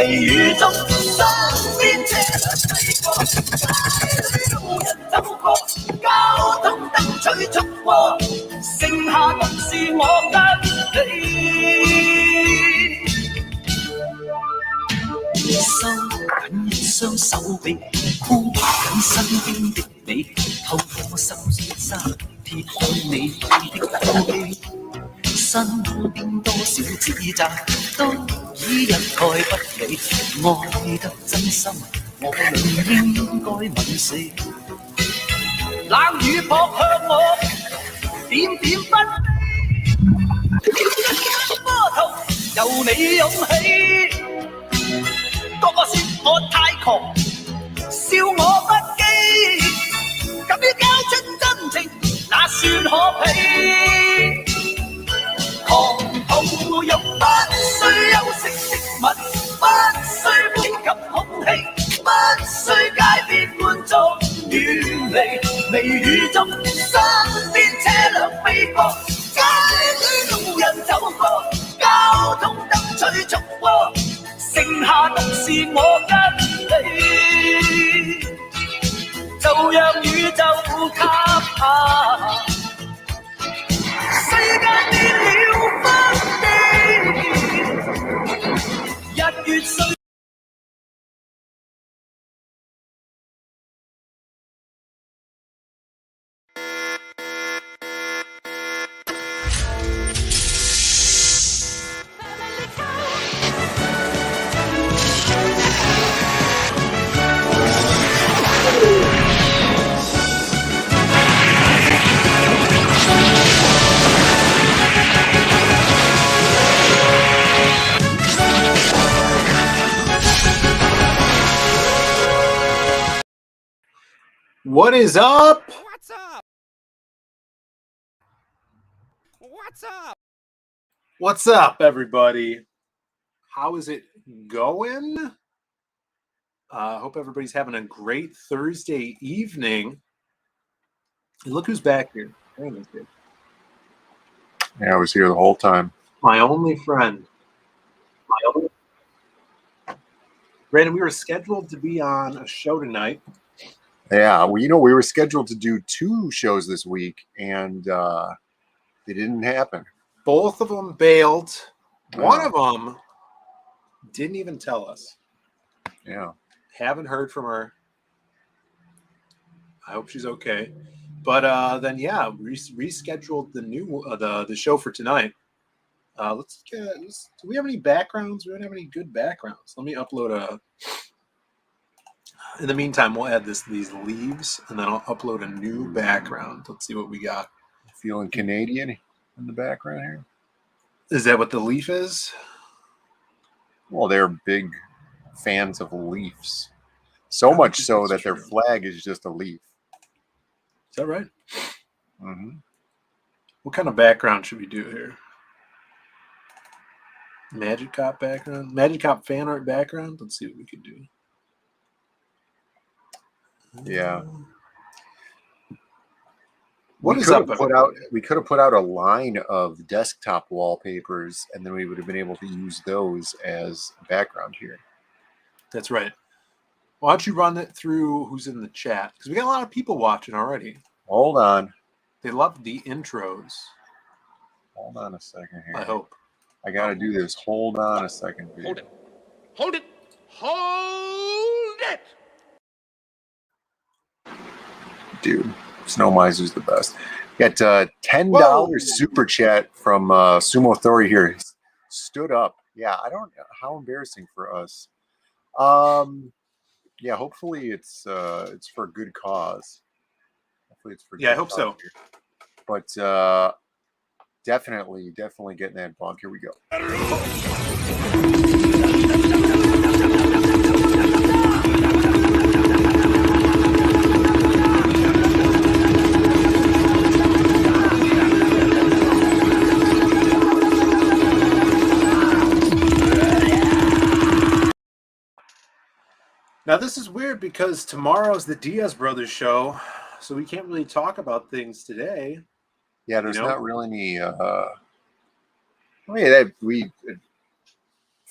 微雨中，身邊車輛飛過，街裏路人走過，交通燈取速過，剩下獨是我跟你。收緊一雙手臂，箍緊身邊的你，透過收衣衫貼向你的口氣，身邊多少指責都已一概不理，愛得真心，我倆應該吻死。冷雨撲向我，點點不飛，波濤由你湧起。個個說我太狂，笑我不羈，敢於交出真情，那算可悲。狂徒欲不需休息的吻，不需呼吸空氣，不需街邊觀眾遠離，微雨中身邊車輛飛過，街裏路人走過，交通燈取速過。剩下獨是我跟你，就讓宇宙給下，世界變了分地，日月歲。What is up? What's up? What's up? What's up, everybody? How is it going? Hope everybody's having a great Thursday evening. And look who's back here. Brandon's here. Yeah, I was here the whole time. My only friend. Brandon, we were scheduled to be on a show tonight. Yeah, well, we were scheduled to do 2 shows this week, and they didn't happen. Both of them bailed. One of them didn't even tell us. Yeah. Haven't heard from her. I hope she's okay. But then, yeah, rescheduled the new the show for tonight. Do we have any backgrounds? We don't have any good backgrounds. Let me upload a. In the meantime, we'll add these leaves, and then I'll upload a new background. Let's see what we got. Feeling Canadian in the background here? Is that what the leaf is? Well, they're big fans of Leafs. So much so that their flag is just a leaf. Is that right? Mm-hmm. What kind of background should we do here? Magic Cop background? Magic Cop fan art background? Let's see what we can do. Yeah. What we is could up? Have put out, we could have put out a line of desktop wallpapers, and then we would have been able to use those as background here. That's right. Why don't you run it through who's in the chat? Because we got a lot of people watching already. Hold on. They love the intros. Hold on a second here. I hope. I got to do this. Hold on a second. Hold it. Hold it. Hold it. Dude, Snow Miser's the best. Got $10 Whoa. super chat from Sumo Thori here. Stood up. Yeah, I don't know. How embarrassing for us. Yeah, hopefully it's for a good cause. Hopefully it's for I hope so. Here. But definitely getting that bump. Here we go. Now, this is weird because tomorrow's the Diaz Brothers show, so we can't really talk about things today. Yeah, there's not really any.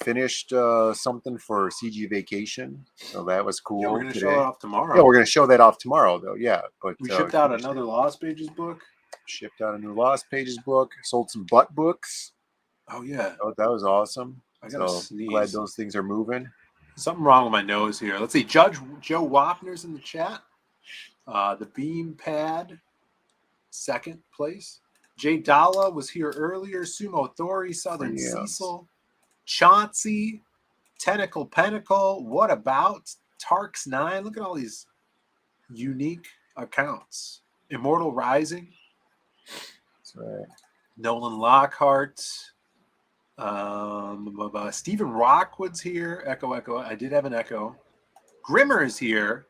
finished something for CG Vacation, so that was cool. Yeah, we're going to show today. it off tomorrow. Yeah, we're going to show that off tomorrow, though. Yeah, but we shipped out another Lost Pages book. Shipped out a new Lost Pages book. Sold some butt books. Oh yeah, that was awesome. I gotta so sneeze. Glad those things are moving. Something wrong with my nose here. Let's see. Judge Joe Wapner's in the chat. The Beam Pad, second place. Jay Dalla was here earlier. Sumo Thori, Southern Cecil, Chauncey, Tentacle Pentacle. What about Tarks 9? Look at all these unique accounts. Immortal Rising. That's right. Nolan Lockhart. Stephen Rockwood's here. Echo. I did have an Echo. Grimmer is here.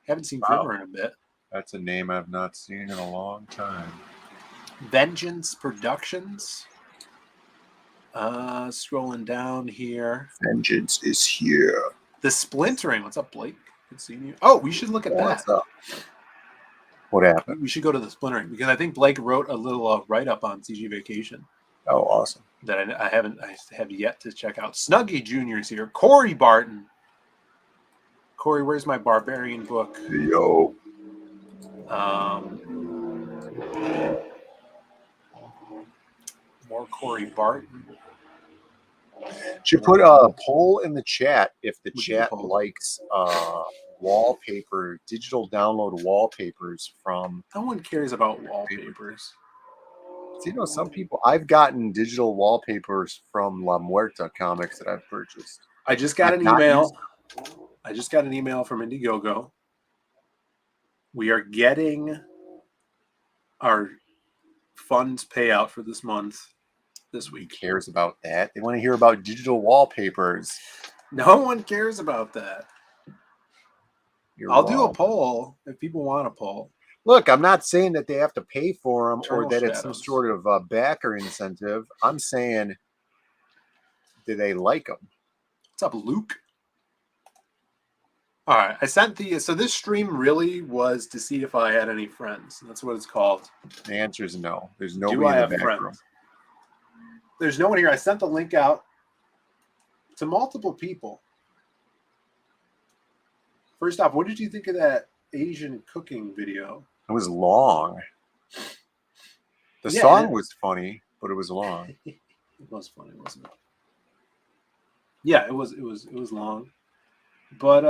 Haven't seen Grimmer in a bit. That's a name I've not seen in a long time. Vengeance Productions. Scrolling down here. Vengeance is here. The Splintering. What's up, Blake? Good seeing you. Oh, we should look at that. What's up? What happened? We should go to the Splintering because I think Blake wrote a little write-up on CG Vacation. Oh, awesome. That I have yet to check out. Snuggy Jr. is here. Corey Barton. Corey, where's my Barbarian book? Yo. More Corey Barton. Should put a poll in the chat if the chat likes wallpaper, digital download wallpapers from. No one cares about wallpapers. So, you know, some people. I've gotten digital wallpapers from La Muerta comics that I've purchased. I just got an email. I just got an email from Indiegogo. We are getting our funds payout for this month this week. Who cares about that? They want to hear about digital wallpapers. No one cares about that. I'll do a poll if people want a poll. Look, I'm not saying that they have to pay for them Eternal or that it's Shadows. some sort of backer incentive. I'm saying, do they like them? What's up, Luke? All right, I sent so this stream really was to see if I had any friends. That's what it's called. The answer is no. There's Do nobody I in have the back room. friends? There's no one here. I sent the link out to multiple people. First off, what did you think of that Asian cooking video? It was long. The Yeah, song was funny, but it was long. It was funny, wasn't it? Yeah, it was long. But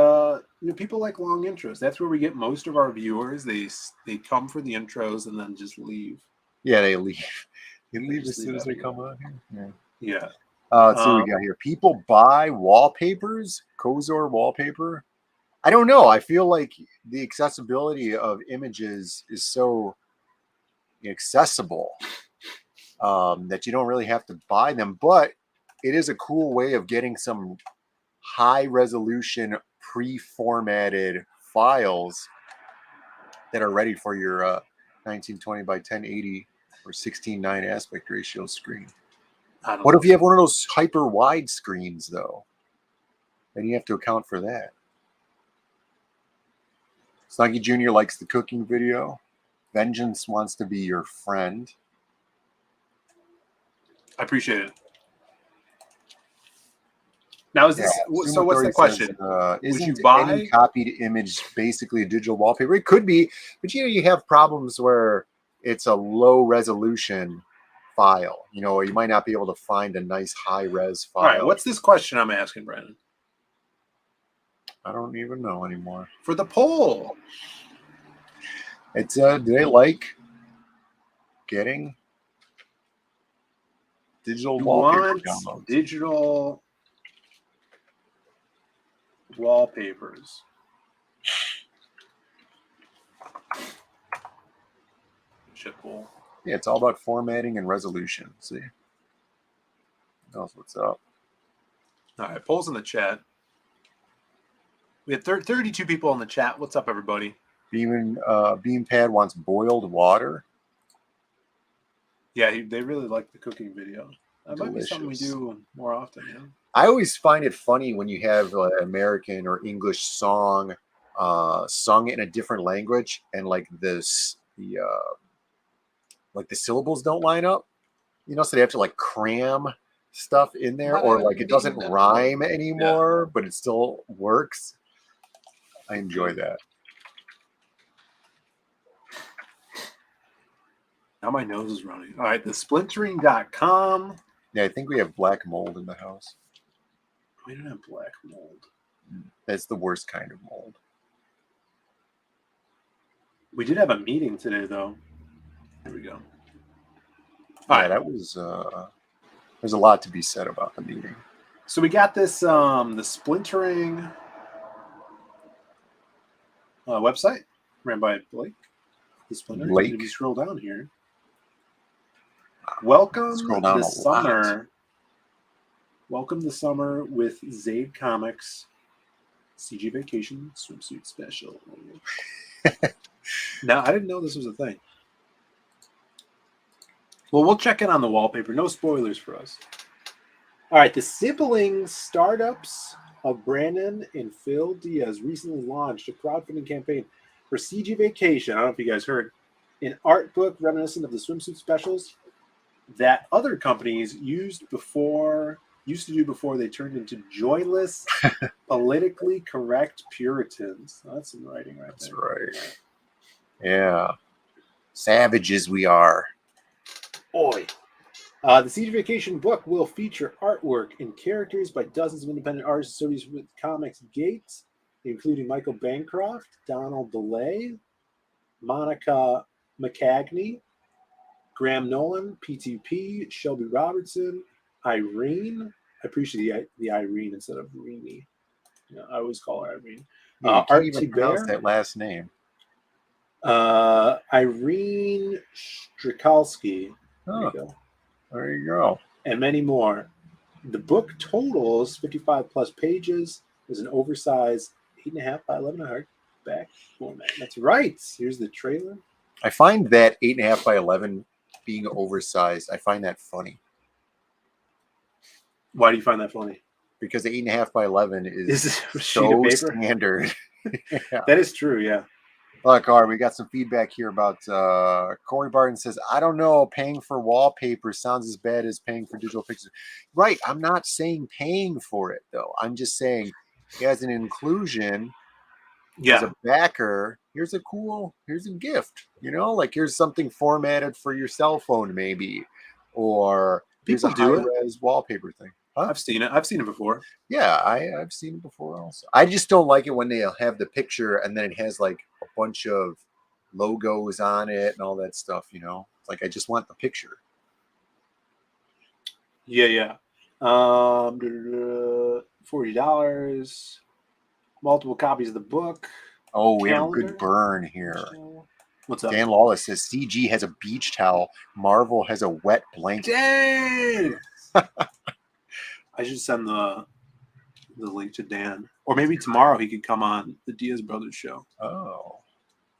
you know, people like long intros. That's where we get most of our viewers. They come for the intros and then just leave. Yeah, they leave. They leave just as soon leave as they after come on here. Yeah. Let's see what we got here. People buy wallpapers, Kozor wallpaper. I don't know. I feel like the accessibility of images is so accessible that you don't really have to buy them. But it is a cool way of getting some high resolution pre-formatted files that are ready for your 1920 by 1080 or 16:9 aspect ratio screen. What if you have one of those hyper wide screens though? Then you have to account for that. Snuggy Jr. likes the cooking video. Vengeance wants to be your friend. I appreciate it. Now is this so? What's the question? Says, isn't you buy any copied image basically a digital wallpaper? It could be, but you have problems where it's a low resolution file. Or you might not be able to find a nice high res file. All right, what's this question I'm asking, Brandon? I don't even know anymore. For the poll, it's do they like getting digital wallpaper downloads? Digital wallpapers. Shitpool. Yeah, it's all about formatting and resolution. See? Knows what's up. All right, polls in the chat. We had 32 people in the chat. What's up, everybody? Beampad wants boiled water. Yeah, they really like the cooking video. That might be Delicious. something we do more often. Yeah. I always find it funny when you have an American or English song sung in a different language and like the syllables don't line up. So they have to like cram stuff in there, or like it doesn't rhyme anymore, but it still works. I enjoy that. Now my nose is running. All right, the splintering.com. Yeah, I think we have black mold in the house. We don't have black mold. That's the worst kind of mold. We did have a meeting today, though. There we go. All right, that was. There's a lot to be said about the meeting. So we got this, the splintering website ran by Blake. The splintering. Blake. If you scroll down here. Welcome Scroll down the a summer. lot. Welcome the summer with Zaid Comics CG Vacation Swimsuit Special. Now, I didn't know this was a thing. Well, we'll check in on the wallpaper. No spoilers for us. All right, the sibling startups of Brandon and Phill Diaz recently launched a crowdfunding campaign for CG Vacation. I don't know if you guys heard. An art book reminiscent of the swimsuit specials that other companies used to do before they turned into joyless, politically correct Puritans. That's some writing right there. That's right. Yeah. Savages we are. Boy. The Siege Vacation book will feature artwork and characters by dozens of independent artists associated with Comics Gates, including Michael Bancroft, Donald DeLay, Monica McCagney, Graham Nolan, PTP, Shelby Robertson, Irene. I appreciate the Irene instead of Reenie. Yeah, I always call her Irene. Yeah, you can't even pronounce Bear, that last name. Irene Strikalski. There you go. There you go. And many more. The book totals 55 plus pages. There's an oversized 8.5 by 11 hardback format. That's right. Here's the trailer. I find that 8.5 by 11 being oversized, I find that funny. Why do you find that funny? Because 8.5 by 11 is a sheet so of paper? standard. Yeah. That is true, yeah. Look, all right, we got some feedback here about Corey Barton says, I don't know, paying for wallpaper sounds as bad as paying for digital pictures. Right. I'm not saying paying for it, though. I'm just saying as an inclusion, as a backer, here's a gift, like here's something formatted for your cell phone, maybe, or here's a high-res wallpaper thing. Huh? I've seen it before. Yeah, I've seen it before also. I just don't like it when they have the picture and then it has like a bunch of logos on it and all that stuff, Like I just want the picture. Yeah. $40. Multiple copies of the book. Oh, we have a good burn here. What's up? Dan Lawless says CG has a beach towel. Marvel has a wet blanket. Dang! I should send the link to Dan. Or maybe tomorrow he could come on the Diaz Brothers show. Oh.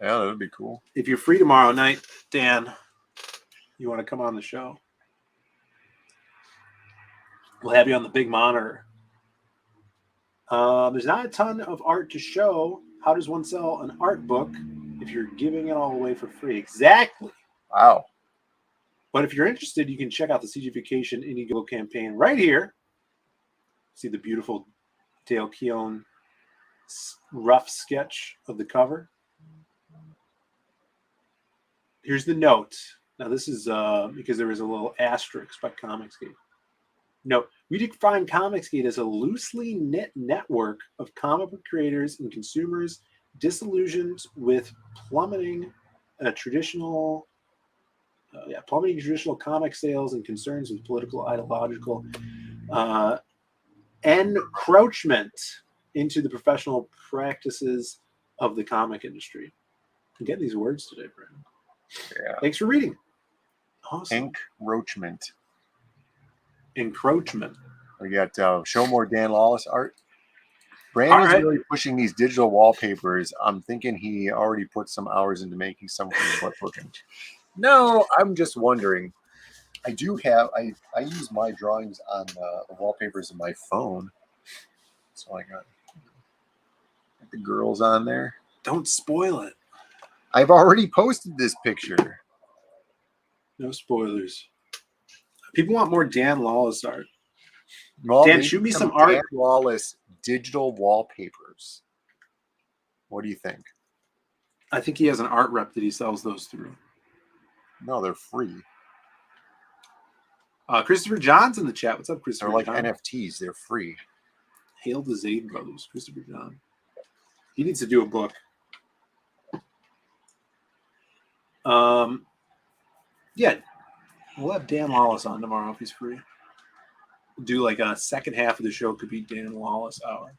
Yeah, that would be cool. If you're free tomorrow night, Dan, you want to come on the show? We'll have you on the big monitor. There's not a ton of art to show. How does one sell an art book if you're giving it all away for free? Exactly. Wow. But if you're interested, you can check out the CG Vacation Indiegogo campaign right here. See the beautiful Dale Keown rough sketch of the cover. Here's the note. Now, this is because there was a little asterisk by Comicsgate. Note, we define Comicsgate as a loosely knit network of comic book creators and consumers disillusioned with plummeting traditional comic sales and concerns with political, ideological encroachment into the professional practices of the comic industry. I'm getting these words today, Brandon. Yeah. Thanks for reading. Awesome. Encroachment. We got show more Dan Lawless art. Brandon's really pushing these digital wallpapers. I'm thinking he already put some hours into making some for his butt booking. No, I'm just wondering. I use my drawings on the wallpapers of my phone. So I got the girls on there. Don't spoil it. I've already posted this picture. No spoilers. People want more Dan Lawless art. Well, Dan, maybe shoot me some art. Dan Wallace digital wallpapers. What do you think? I think he has an art rep that he sells those through. No, they're free. Christopher John's in the chat. What's up, Christopher? They're like John? NFTs. They're free. Hail the Zayd brothers, Christopher John. He needs to do a book. Yeah, we'll have Dan Wallace on tomorrow if he's free. We'll do like a second half of the show could be Dan Wallace hour.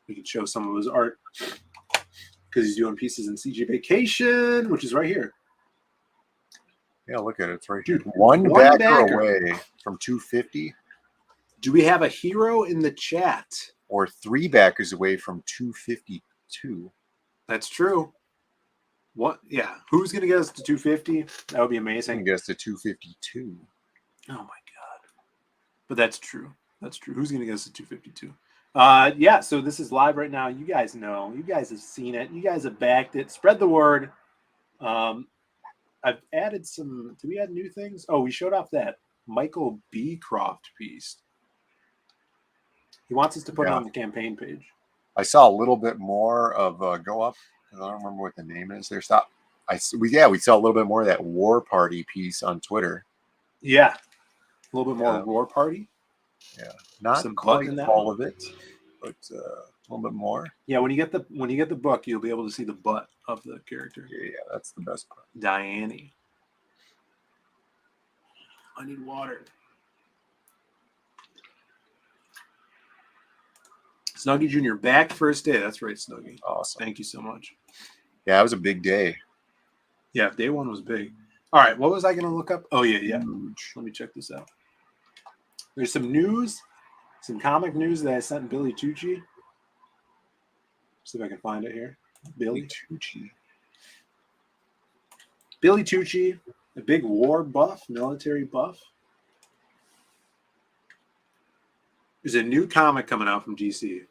We can show some of his art because he's doing pieces in CG Vacation, which is right here. Yeah, look at it. It's right Dude, here. One backer backer away from 250. Do we have a hero in the chat? Or 3 backers away from 252. That's true. What? Yeah. Who's going to get us to 250? That would be amazing. Get us to 252. Oh, my God. But that's true. That's true. Who's going to get us to 252? Yeah, so this is live right now. You guys know. You guys have seen it. You guys have backed it. Spread the word. I've added some. Did we add new things? Oh, we showed off that Michael Beecroft piece. He wants us to put it on the campaign page. I saw a little bit more of Go Up. I don't remember what the name is. There, stop. We saw a little bit more of that War Party piece on Twitter. Yeah, a little bit more War Party. Yeah, not some quite in that all one. of it, but a little bit more. Yeah, when you get the book, you'll be able to see the butt of the character. Yeah, that's the best part. Diane. I need water. Snuggie Jr. back first day. That's right, Snuggie. Awesome. Thank you so much. Yeah, it was a big day. Yeah, day one was big. All right, what was I going to look up? Oh, yeah. Huge. Let me check this out. There's some news, some comic news that I sent Billy Tucci. See if I can find it here. Billy Tucci. Billy Tucci, a big war buff, military buff. There's a new comic coming out from DC.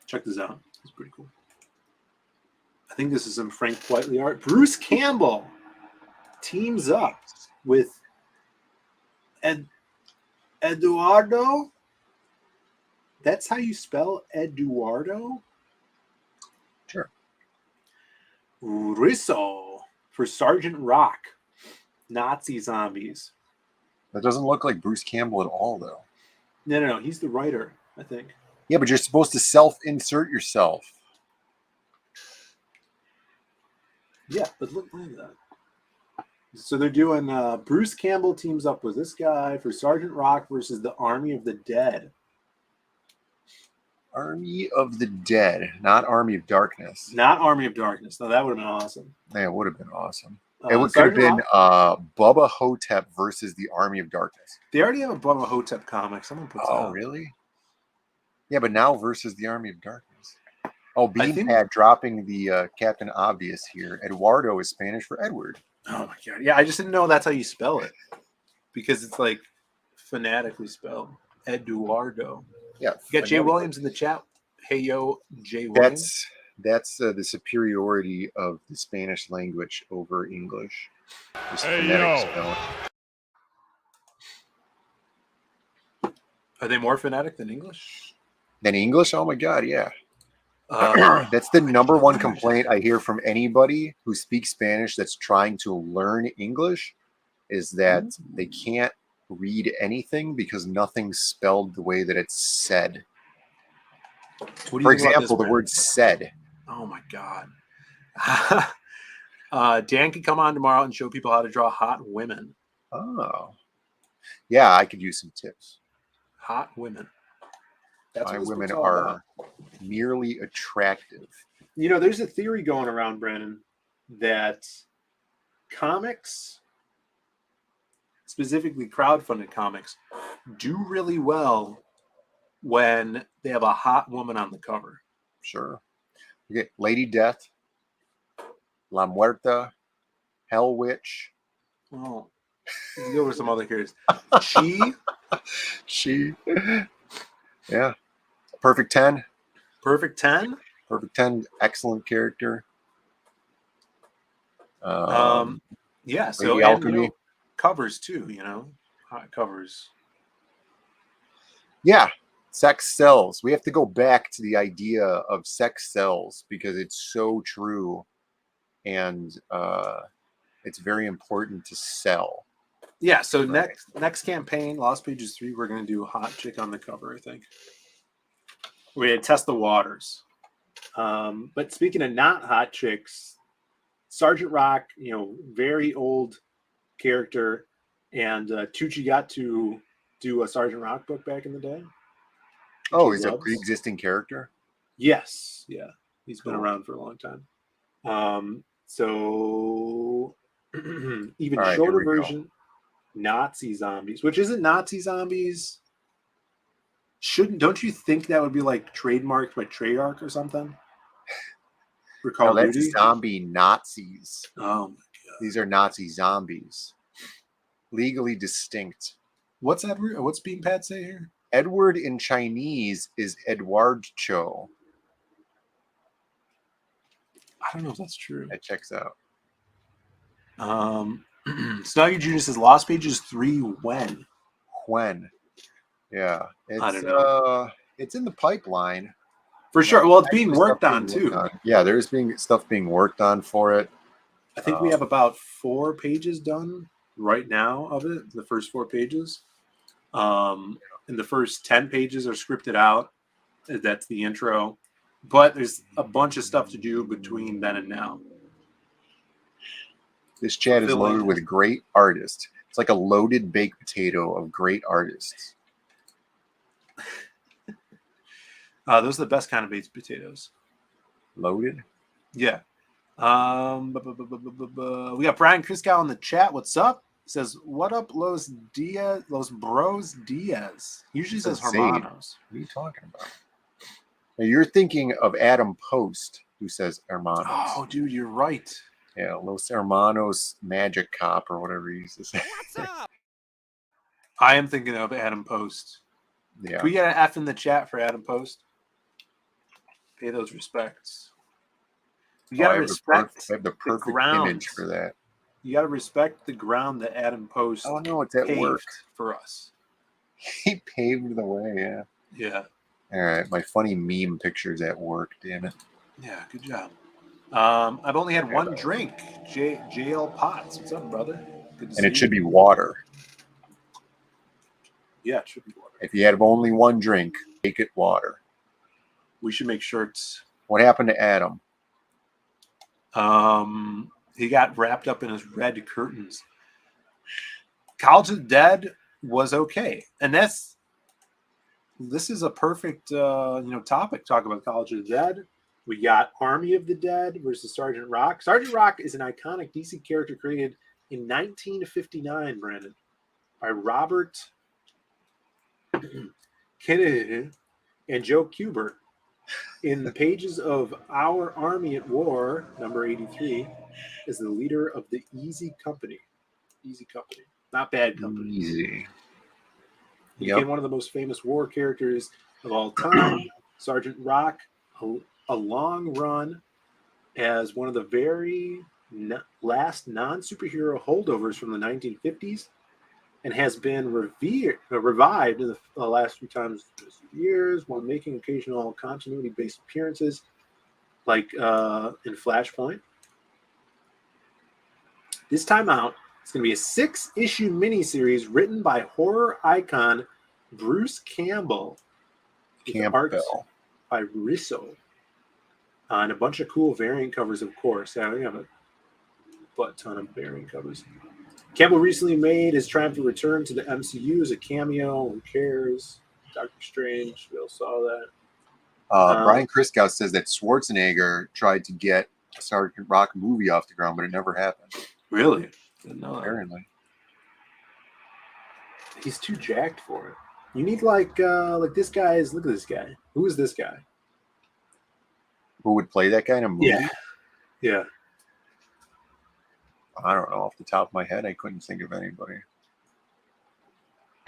Check this out. It's pretty cool. I think this is some Frank Whiteley art. Bruce Campbell teams up with Eduardo. That's how you spell Eduardo? Sure. Risso for Sergeant Rock. Nazi zombies. That doesn't look like Bruce Campbell at all, though. No. He's the writer, I think. Yeah, but you're supposed to self-insert yourself. Yeah, but look at that. So they're doing Bruce Campbell teams up with this guy for Sergeant Rock versus the Army of the Dead. Army of the Dead, not Army of Darkness. Not Army of Darkness. No, that would have been awesome. Yeah, it would have been awesome. It could have Sergeant been Rock? Bubba Hotep versus the Army of Darkness. They already have a Bubba Hotep comic. Someone puts it out. Really? Yeah, but now versus the Army of Darkness. Oh, Beanpad dropping the Captain Obvious here. Eduardo is Spanish for Edward. Oh, my God. Yeah, I just didn't know that's how you spell it. Because it's like phonetically spelled. Eduardo. Yeah. You got Jay Williams in the chat. Hey, yo, Jay Williams. That's the superiority of the Spanish language over English. Hey, yo. spelling. Are they more phonetic than English? Than English? Oh, my God, yeah. That's the number one complaint I hear from anybody who speaks Spanish that's trying to learn English is that they can't read anything because nothing's spelled the way that it's said. For example, the word said. Oh, my God. Dan can come on tomorrow and show people how to draw hot women. Oh. Yeah, I could use some tips. Hot women. That's why what women are merely attractive. You know, there's a theory going around, Brandon, that comics, specifically crowdfunded comics, do really well when they have a hot woman on the cover. Sure. Okay, Lady Death, La Muerta, Hell Witch. Oh, let's go over some other characters. She. Yeah. Perfect 10. Perfect 10? Perfect 10. Excellent character. Yeah. So Alchemy. covers too, you know, hot covers. Yeah, sex sells. We have to go back to the idea of sex sells because it's so true, and it's very important to sell. Yeah. So next campaign, Lost Pages 3, we're gonna do hot chick on the cover. I think we're gonna test the waters. But speaking of not hot chicks, Sergeant Rock, you know, very old character, and Tucci got to do a Sergeant Rock book back in the day. Oh, he's a pre-existing character? Yes. Yeah. He's been around for a long time. So even shorter version, Nazi zombies, which isn't Nazi zombies. Don't you think that would be like trademarked by Treyarch or something? For Call of that's Duty? zombie Nazis. Oh my god. These are Nazi zombies. Legally distinct. What's Edward? What's Beanpad say here? Edward in Chinese is Edward Cho. I don't know if that's true. That checks out. Snuggy Jr. says Lost Pages 3 when? When? Yeah. I don't know. It's in the pipeline. For sure. Well, it's being worked on too. Yeah, there's stuff being worked on for it. I think we have about 4 pages done right now of it. The first 4 pages. And the first 10 pages are scripted out. That's the intro. But there's a bunch of stuff to do between then and now. This chat is loaded with great artists. It's like a loaded baked potato of great artists. Those are the best kind of baked potatoes. Loaded? Yeah. We got Brian Kriskow in the chat. What's up? He says, what up, Los Bros Diaz? He usually says Hermanos. What are you talking about? Now, you're thinking of Adam Post, who says Hermanos. Oh, dude, you're right. Yeah, Los Hermanos Magic Cop or whatever he says. What's up? I am thinking of Adam Post. Yeah. Can we get an F in the chat for Adam Post? Pay those respects. You gotta respect the perfect image for that. You gotta respect the ground that Adam Post. Oh no, it's at work for us. He paved the way. Yeah. Yeah. All right, my funny meme pictures at work. Damn it. Yeah, good job. I've only had one drink. JL Potts. What's up, brother? Good to see and it should be water. Yeah, it should be water. If you have only one drink, make it water. We should make shirts. What happened to Adam? He got wrapped up in his red curtains. College of the Dead was okay, and this is a perfect topic. Talk about College of the Dead. We got Army of the Dead versus Sergeant Rock. Sergeant Rock is an iconic DC character created in 1959, Brandon, by Robert Kennedy and Joe Kubert. In the pages of Our Army at War, number 83, is the leader of the Easy Company. Easy Company. Not Bad Company. Easy. He became one of the most famous war characters of all time. Sergeant Rock, a long run as one of the very last non-superhero holdovers from the 1950s, and has been revived in the last few times years while making occasional continuity-based appearances, like in Flashpoint. This time out, it's going to be a 6-issue miniseries written by horror icon Bruce Campbell. Art by Risso. And a bunch of cool variant covers, of course. Yeah, we have a butt ton of variant covers. Campbell recently made his triumphant return to the MCU as a cameo. Who cares? Doctor Strange. We all saw that. Brian Kriskow says that Schwarzenegger tried to get a Sergeant Rock movie off the ground, but it never happened. Really? Didn't know that. Apparently. He's too jacked for it. You need like this guy is. Look at this guy. Who is this guy? Who would play that guy in a movie? Yeah. I don't know. Off the top of my head, I couldn't think of anybody.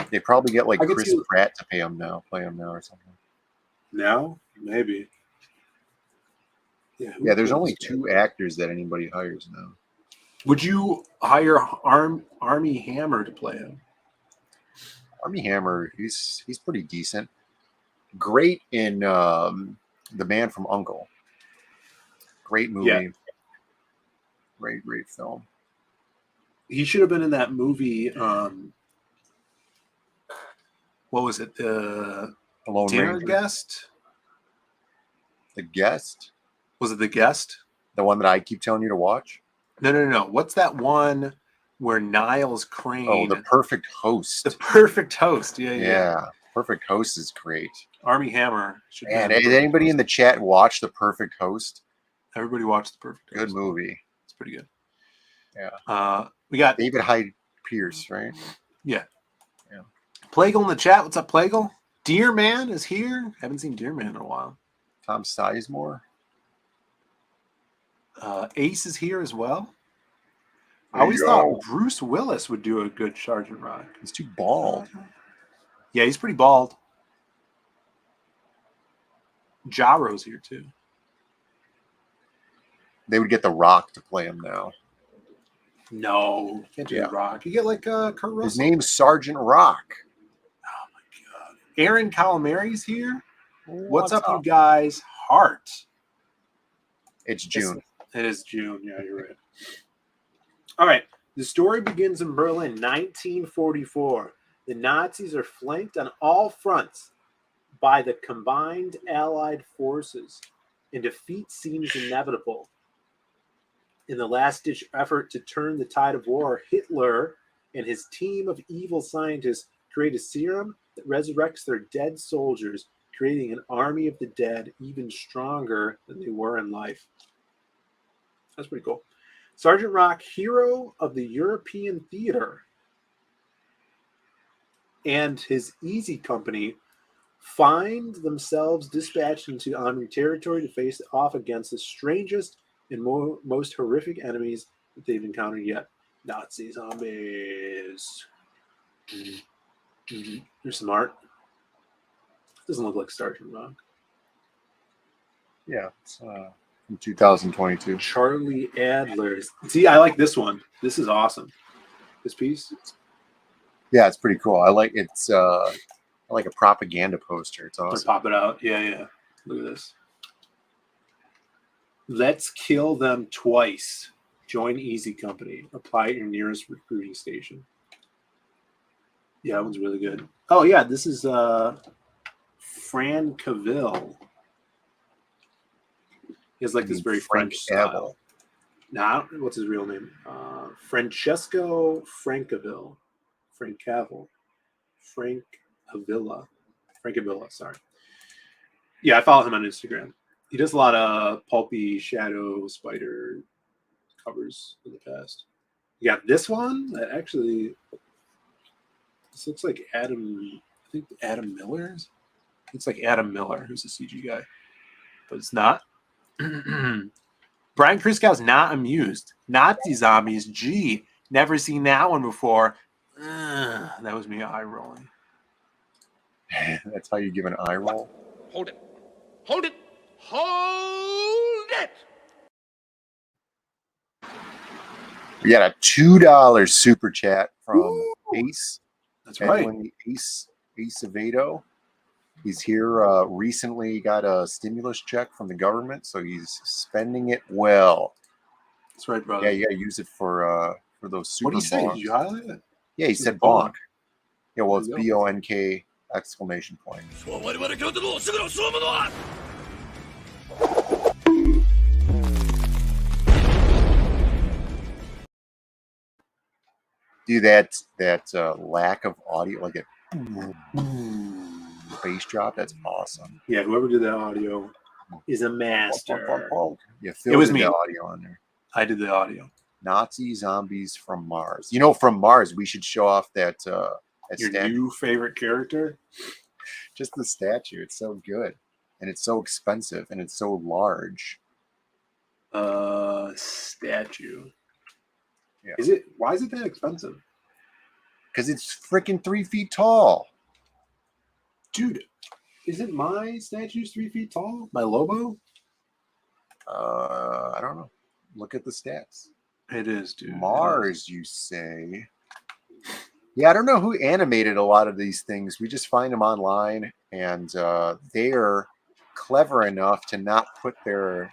They probably get like Chris Pratt to play him now or something. Now? Maybe. Yeah, there's only 2 actors that anybody hires now. Would you hire Army Hammer to play him? Army Hammer, he's pretty decent. Great in The Man from U.N.C.L.E. Great movie. Yeah. Great film. He should have been in that movie. What was it? The Lone Dinner Ranger. Guest? The Guest? Was it The Guest? The one that I keep telling you to watch? No. What's that one where Niles Crane? Oh, The Perfect Host. The Perfect Host. Yeah. Perfect Host is great. Army Hammer. And did anybody in the chat watch The Perfect Host? Everybody watched The Perfect Host. Good movie. It's pretty good. Yeah. We got David Hyde Pierce, right? Yeah. Plagle in the chat. What's up, Plagle? Deer Man is here. Haven't seen Deer Man in a while. Tom Sizemore. Ace is here as well. I There always you thought go. Bruce Willis would do a good Sergeant Rock. He's too bald. Yeah, he's pretty bald. Jaro's here too. They would get The Rock to play him now. No, can't do The Rock. You get like Kurt Russell. His name's Sergeant Rock. Oh my god. Aaron Calamari's here. What's up, up? you guys? Heart. It's June. It is June. Yeah, you're right. All right. The story begins in Berlin, 1944. The Nazis are flanked on all fronts by the combined Allied forces, and defeat seems inevitable. In the last-ditch effort to turn the tide of war, Hitler and his team of evil scientists create a serum that resurrects their dead soldiers, creating an army of the dead even stronger than they were in life. That's pretty cool. Sergeant Rock, hero of the European theater, and his Easy Company find themselves dispatched into enemy territory to face off against the strangest and most horrific enemies that they've encountered yet. Nazi zombies. They're smart. Doesn't look like Sergeant Rock. Yeah, it's from 2022. Charlie Adler's. See, I like this one. This is awesome. This piece. Yeah, it's pretty cool. I like a propaganda poster. It's awesome. Pop it out. Yeah. Look at this. Let's kill them twice. Join Easy Company. Apply at your nearest recruiting station. Yeah, that one's really good. Oh yeah, this is Fran Cavill. He has like this very French style. Nah, what's his real name? Francesco Francavilla. Frank Avila, sorry. Yeah, I follow him on Instagram. He does a lot of pulpy Shadow Spider covers in the past. You got this one that actually, this looks like Adam Miller. It's like Adam Miller, who's a CG guy, but it's not. Brian Kriskow's not amused. Nazi zombies. Gee, never seen that one before. That was me eye rolling. That's how you give an eye roll? Hold it. Hold it. Hold it. We got a $2 super chat from Ace. That's right. Ace Avedo. He's here recently got a stimulus check from the government, so he's spending it well. That's right, brother. Yeah, you got to use it for those super What did he say? bonks. Did you highlight it? Yeah, he said bonk. Yeah, well, it's BONK exclamation point. Dude, that lack of audio, like a bass drop, that's awesome. Yeah, whoever did that audio is a master. Yeah, Phill it was did me. the audio on there. I did the audio. Nazi zombies from Mars. You know, from Mars, we should show off that Your statue. new favorite character? Just the statue. It's so good. And it's so expensive and it's so large. Statue. Yeah. Why is it that expensive? Because it's freaking 3 feet tall. Dude, isn't my statue 3 feet tall? My Lobo? I don't know. Look at the stats. It is, dude. Mars, you say? Yeah, I don't know who animated a lot of these things. We just find them online, and they're clever enough to not put their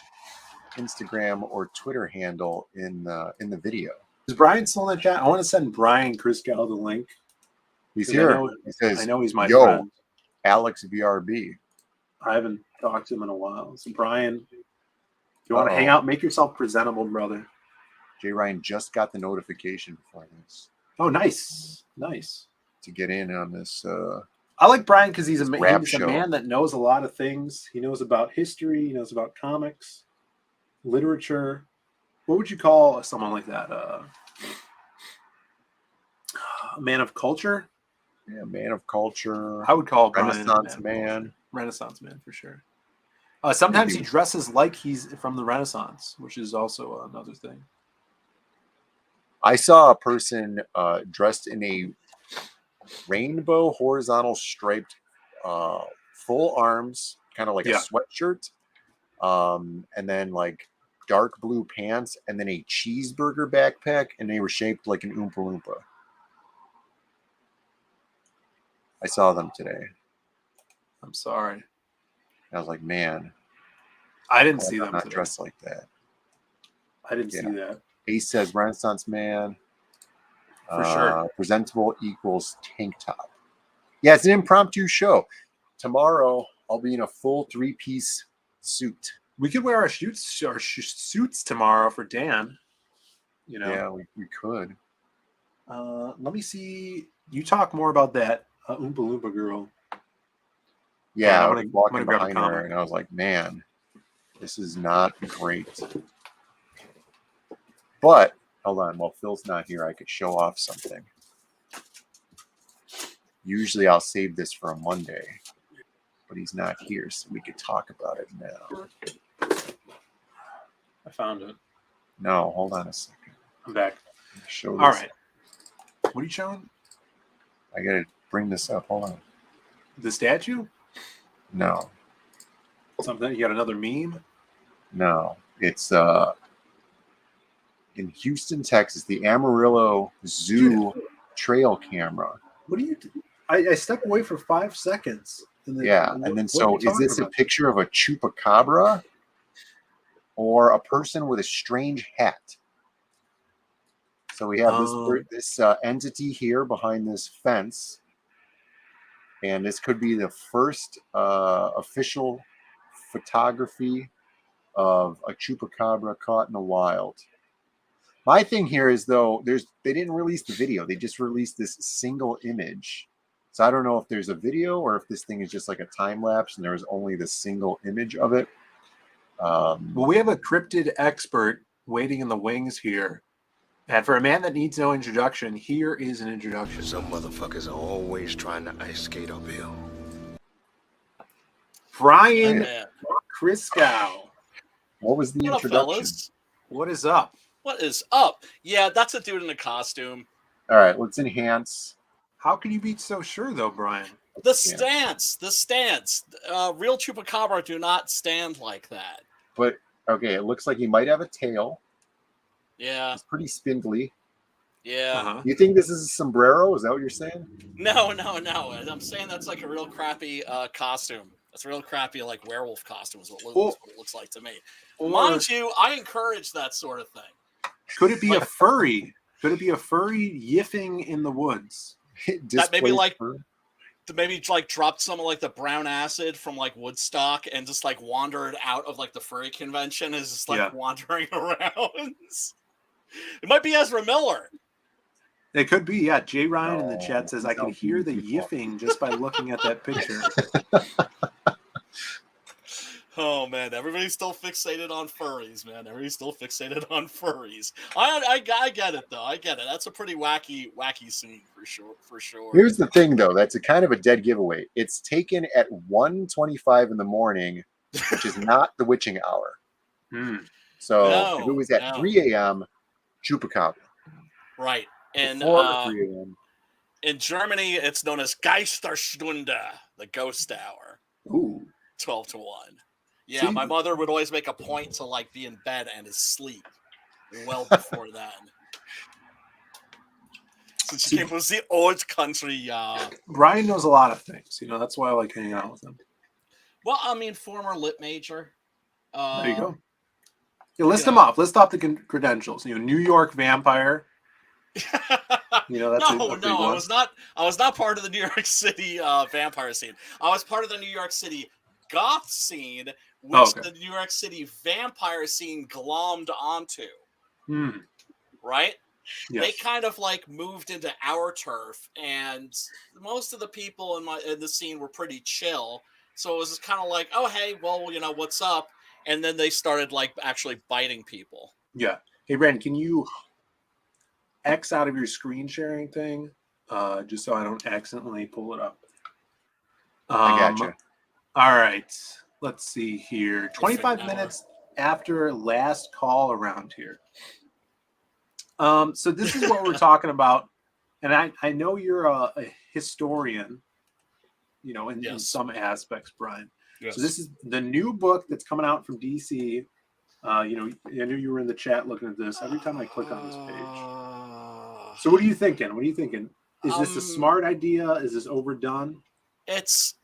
Instagram or Twitter handle in the video. Is Brian still in the chat? I want to send Brian Criscal the link. He's here. He says, I know he's my Yo, friend. Alex VRB. I haven't talked to him in a while. So Brian, if you want to hang out, make yourself presentable, brother. Jay Ryan just got the notification before this. Oh, nice. Nice. To get in on this. I like Brian because he's a show. man that knows a lot of things. He knows about history. He knows about comics, literature. What would you call someone like that? A man of culture? Yeah, man of culture. I would call Brian Renaissance man. Renaissance man for sure. Sometimes he dresses like he's from the Renaissance, which is also another thing. I saw a person dressed in a rainbow horizontal striped full arms, kind of like a sweatshirt, and then like dark blue pants, and then a cheeseburger backpack, and they were shaped like an Oompa Loompa. I saw them today. I'm sorry. I was like, man, I didn't see them not today. dressed like that. I didn't see that. Ace says Renaissance man. For sure. Presentable equals tank top. Yeah, it's an impromptu show. Tomorrow, I'll be in a full 3-piece suit. We could wear our suits tomorrow for Dan. You know. Yeah, we could. Let me see. You talk more about that Oompa Loompa girl. Yeah, I was walking behind her, and I was like, man, this is not great. But, hold on, while Phil's not here, I could show off something. Usually I'll save this for a Monday, but he's not here, so we could talk about it now. I found it. No, hold on a second. I'm back. Show this. All right. What are you showing? I got to bring this up. Hold on. The statue? No. Something? You got another meme? No. It's in Houston, Texas, the Amarillo Zoo trail camera. What do you do? I stepped away for 5 seconds. And then so is this a picture of a chupacabra or a person with a strange hat? So we have this entity here behind this fence, and this could be the first official photography of a chupacabra caught in the wild. My thing here is, though, they didn't release the video. They just released this single image. So I don't know if there's a video or if this thing is just like a time lapse and there was only the single image of it. Well, we have a cryptid expert waiting in the wings here. And for a man that needs no introduction, here is an introduction. Some motherfuckers are always trying to ice skate uphill. Brian Criscal. What was the introduction? What is up? What is up? Yeah, that's a dude in a costume. All right, let's enhance. How can you be so sure, though, Brian? The stance. Real chupacabra do not stand like that. But, okay, it looks like he might have a tail. Yeah. It's pretty spindly. Yeah. You think this is a sombrero? Is that what you're saying? No. I'm saying that's like a real crappy costume. That's a real crappy, like, werewolf costume is what it looks like to me. Mind you, I encourage that sort of thing. Could it be a furry? Could it be a furry yiffing in the woods? That maybe dropped some of like the brown acid from like Woodstock and just like wandered out of like the furry convention is just like wandering around. It might be Ezra Miller. It could be, yeah. Jay Ryan in the chat says I can hear the yiffing just by looking at that picture. Oh man, everybody's still fixated on furries, man. Everybody's still fixated on furries. I get it though. I get it. That's a pretty wacky scene for sure. Here's the thing though, that's a kind of a dead giveaway. It's taken at 1:25 in the morning, which is not the witching hour. So if it was at 3 a.m., chupacabra. Right. And 3 a.m. in Germany, it's known as Geisterstunde, the ghost hour. Ooh. 12 to 1. Yeah, my mother would always make a point to like be in bed and sleep well before then. Since she came from the old country, Brian knows a lot of things. That's why I like hanging out with him. Well, I mean, former lit major. There you go. Yeah, list them off. List off the credentials. New York vampire. That's no, a big one. I was not part of the New York City vampire scene. I was part of the New York City goth scene, which the New York City vampire scene glommed onto. Right? Yes. They kind of like moved into our turf, and most of the people in the scene were pretty chill. So it was just kind of like, oh hey, well, what's up? And then they started like actually biting people. Yeah. Hey, Brandon, can you X out of your screen sharing thing, just so I don't accidentally pull it up? I gotcha. All right. Let's see here. 25 minutes after last call around here. So this is what we're talking about, and I know you're a historian, in some aspects, Brian. Yes. So this is the new book that's coming out from DC. I knew you were in the chat looking at this. Every time I click on this page. So what are you thinking? Is this a smart idea? Is this overdone? It's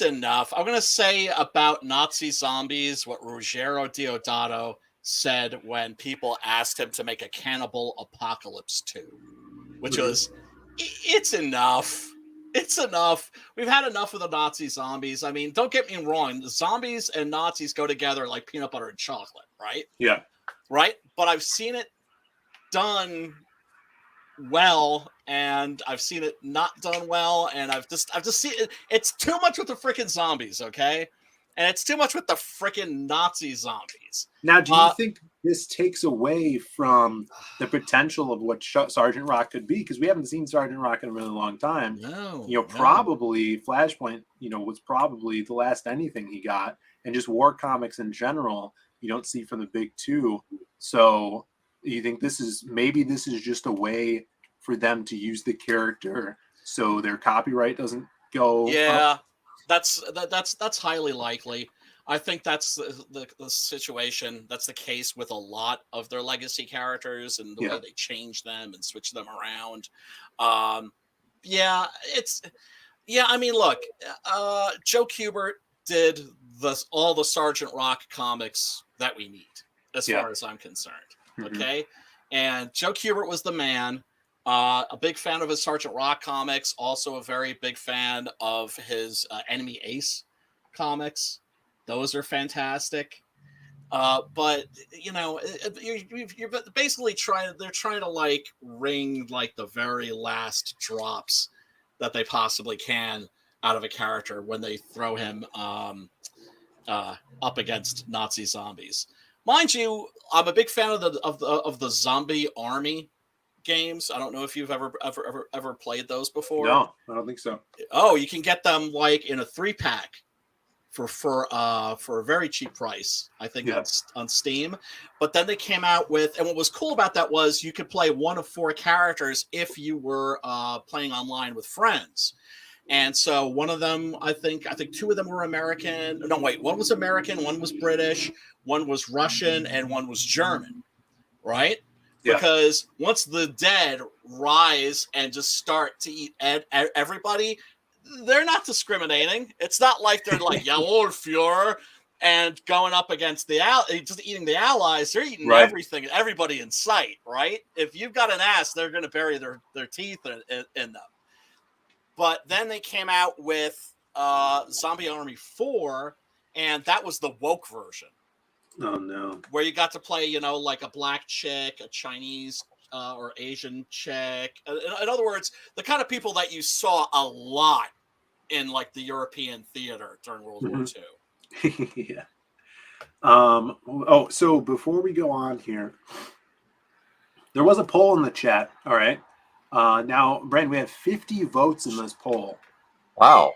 enough. I'm gonna say about Nazi zombies what Ruggero Deodato said when people asked him to make a Cannibal Apocalypse 2, which was, it's enough. It's enough. We've had enough of the Nazi zombies. I mean, don't get me wrong. The zombies and Nazis go together like peanut butter and chocolate, right? Yeah. Right? But I've seen it done well, and I've seen it not done well, and I've just seen it. It's too much with the freaking zombies, okay? And it's too much with the freaking Nazi zombies. Now, do you think this takes away from the potential of what Sergeant Rock could be? Because we haven't seen Sergeant Rock in a really long time. No. Probably Flashpoint, was probably the last anything he got. And just war comics in general, you don't see from the big two. So you think this is just a way for them to use the character so their copyright doesn't go up? That's highly likely. I think that's the situation. That's the case with a lot of their legacy characters and the way they change them and switch them around. I mean, look, Joe Kubert did all the Sergeant Rock comics that we need, as far as I'm concerned. Okay, and Joe Kubert was the man. A big fan of his Sergeant Rock comics. Also a very big fan of his Enemy Ace comics. Those are fantastic. But you're basically they're trying to like wring like the very last drops that they possibly can out of a character when they throw him up against Nazi zombies. Mind you, I'm a big fan of the Zombie Army games. I don't know if you've ever played those before. No, I don't think so. Oh, you can get them like in a 3-pack for a very cheap price, I think, on Steam. But then they came out with, and what was cool about that was you could play one of 4 characters if you were playing online with friends. And so one of them, I think 2 of them were American. No, wait, one was American, one was British, one was Russian, and one was German, right? Yeah. Because once the dead rise and just start to eat everybody, they're not discriminating. It's not like they're like Jawohl, Führer, and going up against just eating the allies. They're eating everything, everybody in sight, right? If you've got an ass, they're going to bury their teeth in them. But then they came out with Zombie Army 4, and that was the woke version. Oh, no. Where you got to play, like a black chick, a Chinese or Asian chick. In other words, the kind of people that you saw a lot in, like, the European theater during World War II. Yeah. So before we go on here, there was a poll in the chat, all right? Now, Brandon, we have 50 votes in this poll. Wow.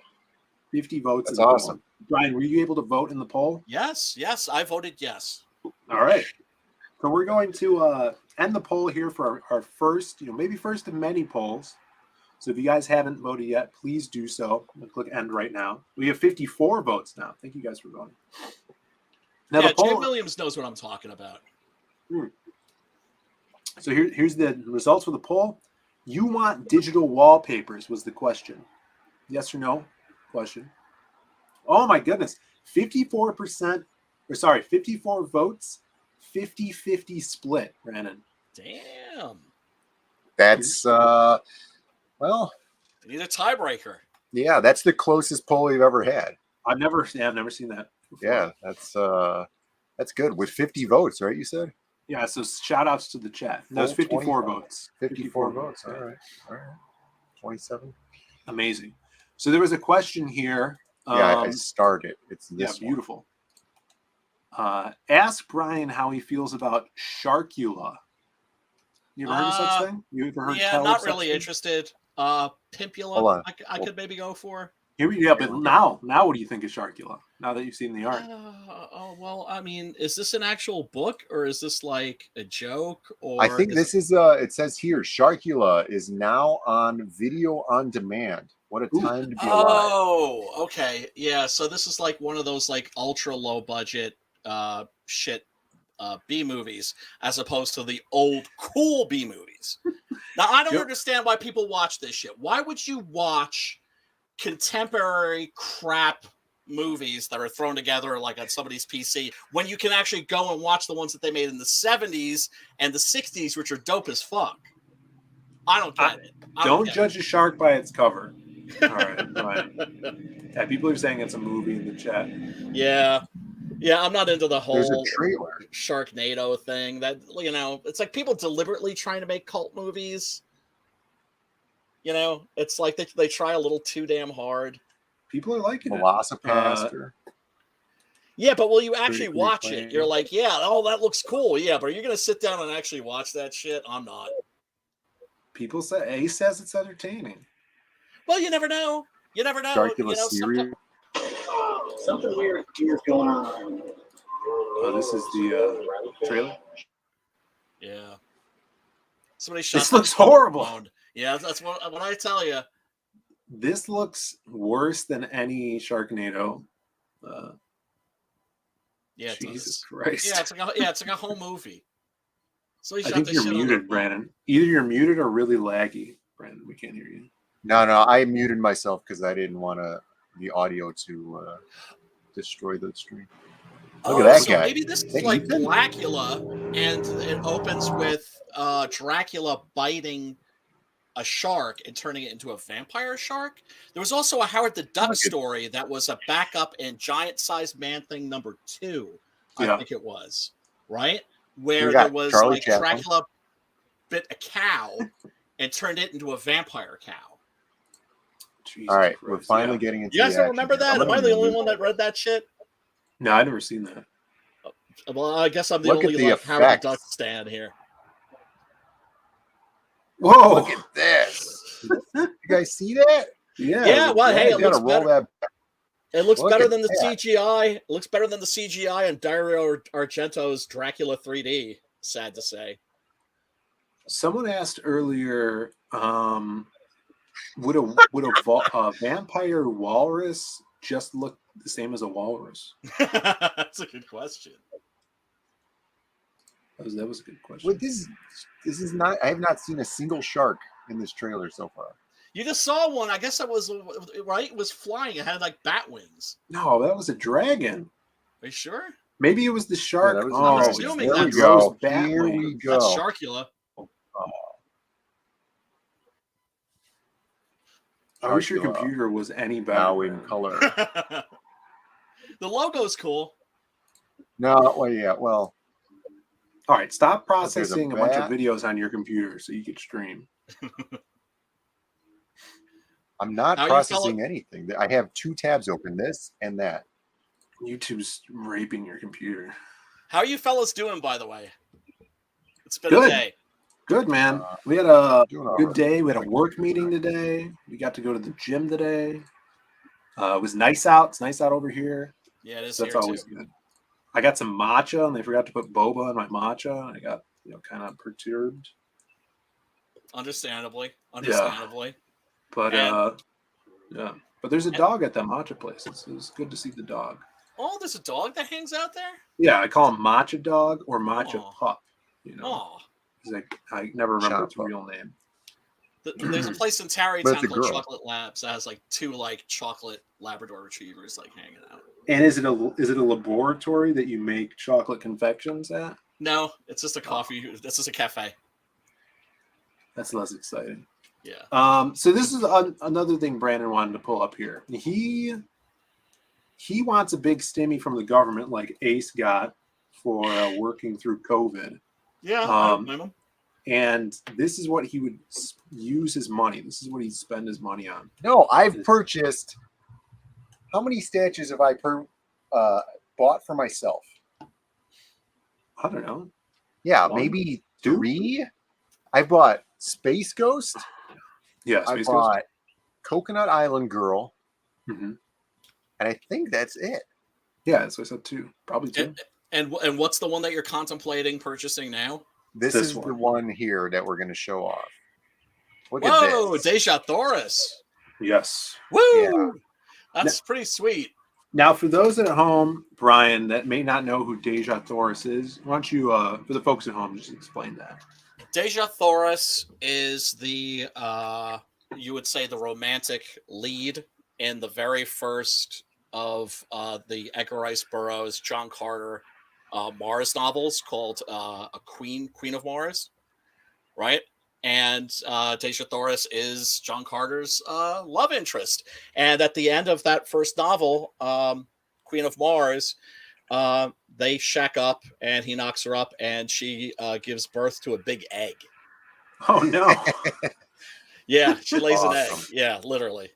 50 votes. That's awesome. Poll. Brian, were you able to vote in the poll? Yes, I voted yes. All right. So we're going to end the poll here for our first, maybe first of many polls. So if you guys haven't voted yet, please do so. I'm going to click end right now. We have 54 votes now. Thank you guys for voting. Now, Jay Williams knows what I'm talking about. So here's the results for the poll. You want digital wallpapers was the question. Yes or no? Question. Oh my goodness. 54 votes, 50-50 split, Brandon. Damn. That's well, you need a tiebreaker. Yeah, that's the closest poll we've ever had. I've never seen that before. Yeah, that's good. With 50 votes, right? You said? Yeah, so shout outs to the chat. There's 54 votes. 54 votes. All right. 27. Amazing. So there was a question here. Yeah, I started. It's this beautiful. Ask Brian how he feels about Sharkula. You ever heard of such thing? You ever heard yeah, tell not of really such interested. Pimpula, I could maybe go for. But now what do you think of Sharkula? Now that you've seen the art. Well, I mean, is this an actual book or is this like a joke? Or I think this is it says here, Sharkula is now on video on demand. What a time to be alive. Oh, okay. Yeah, so this is like one of those like ultra low budget shit B movies as opposed to the old cool B movies. Now, I don't understand why people watch this shit. Why would you watch contemporary crap movies that are thrown together like on somebody's PC when you can actually go and watch the ones that they made in the 70s and the 60s, which are dope as fuck? I don't get it. Don't judge a shark by its cover. All right. Yeah, people are saying it's a movie in the chat. Yeah, I'm not into the whole There's a trailer. Sharknado thing. That, you know, it's like people deliberately trying to make cult movies. You know, it's like they try a little too damn hard. People are liking Velocipaster. Yeah, but will you actually watch it? You're like, yeah, that looks cool. Yeah, but are you going to sit down and actually watch that shit? I'm not. People say Ace says it's entertaining. Well, you never know. You never know. Sharkula series. Something weird is going on. Oh, this is the trailer? Yeah. Somebody shot this looks horrible. Yeah, that's what I tell you. This looks worse than any Sharknado. Yeah, Jesus Christ. Yeah, it's like a whole movie. So I think you're muted, Brandon. Either you're muted or really laggy, Brandon. We can't hear you. No, I muted myself because I didn't want the audio to destroy the stream. Look at that guy. Maybe this is like Blackula, and it opens with Dracula biting a shark and turning it into a vampire shark. There was also a Howard the Duck story that was a backup in Giant Sized Man Thing #2. I think it was, right? Where there was Charlie like Chaplin. Dracula bit a cow and turned it into a vampire cow. Jesus All right, Christ, we're finally getting into. You guys don't remember that? Am I the only one that read that shit? No, I've never seen that. Well, I guess I'm the Look only at the like Howard the effects. Duck stand here. Whoa! Look at this. You guys see that? Yeah. Well, hey, it looks better. It looks Look better at than the that. CGI. It looks better than the CGI on Dario Argento's Dracula 3D. Sad to say. Someone asked earlier, would a vampire walrus just look the same as a walrus? That's a good question. That was a good question. Wait, this is not. I have not seen a single shark in this trailer so far. You just saw one. I guess it was right. It was flying. It had like bat wings. No, that was a dragon. Are you sure? Maybe it was the shark. Yeah, that was I'm assuming there we that's go. bat Here we wings. go. That's Sharkula. I wish your Sharkula. computer was any better. Now in color. The logo's cool. No, well, yeah, well. All right, stop There's processing a a bunch of bat. videos on your computer so you can stream. I'm not How you processing anything. I have two tabs open, this and that. YouTube's raping your computer. How are you fellas doing, by the way? It's been Good. a day. Good, man. We had a Doing all good right. day. We had a work meeting today. We got to go to the gym today. It was nice out. It's nice out over here. Yeah, it is So that's here always too. good. I got some matcha, and they forgot to put boba in my matcha. I got kind of perturbed. Understandably. But yeah. But there's a dog at that matcha place. It's good to see the dog. Oh, there's a dog that hangs out there? Yeah, I call him matcha dog or matcha Oh. pup. You know, Oh, he's like, I never remember its Champa. real name. there's a place in But Tarrytown it's a called girl. Chocolate Labs that has like 2 like chocolate Labrador retrievers like hanging out. And is it a laboratory that you make chocolate confections at? No, it's just a coffee. It's just a cafe. That's less exciting. Yeah. So this is another thing Brandon wanted to pull up here. He wants a big stimmy from the government, like Ace got for working through COVID. Yeah. I don't blame him. And this is what he would use his money. This is what he'd spend his money on. No, I've purchased. How many statues have I bought for myself? I don't know. Yeah, 1, maybe 2? 3. I bought Space Ghost. Yeah, I bought Coconut Island Girl. Mm-hmm. And I think that's it. Yeah, that's what I said 2. Probably 2. And what's the one that you're contemplating purchasing now? This is one. the one here that we're going to show off. Look Whoa, at this. Deja Thoris. Yes. Woo! Yeah. That's pretty sweet. Now, for those at home, Brian, that may not know who Deja Thoris is, why don't you, for the folks at home, just explain that? Deja Thoris is the, you would say, the romantic lead in the very first of the Edgar Rice Burroughs, John Carter, Mars novels called Queen of Mars, right? And Deja Thoris is John Carter's love interest. And at the end of that first novel, Queen of Mars, they shack up and he knocks her up and she gives birth to a big egg. Oh, no. Yeah, she lays an egg. Awesome. Yeah, literally.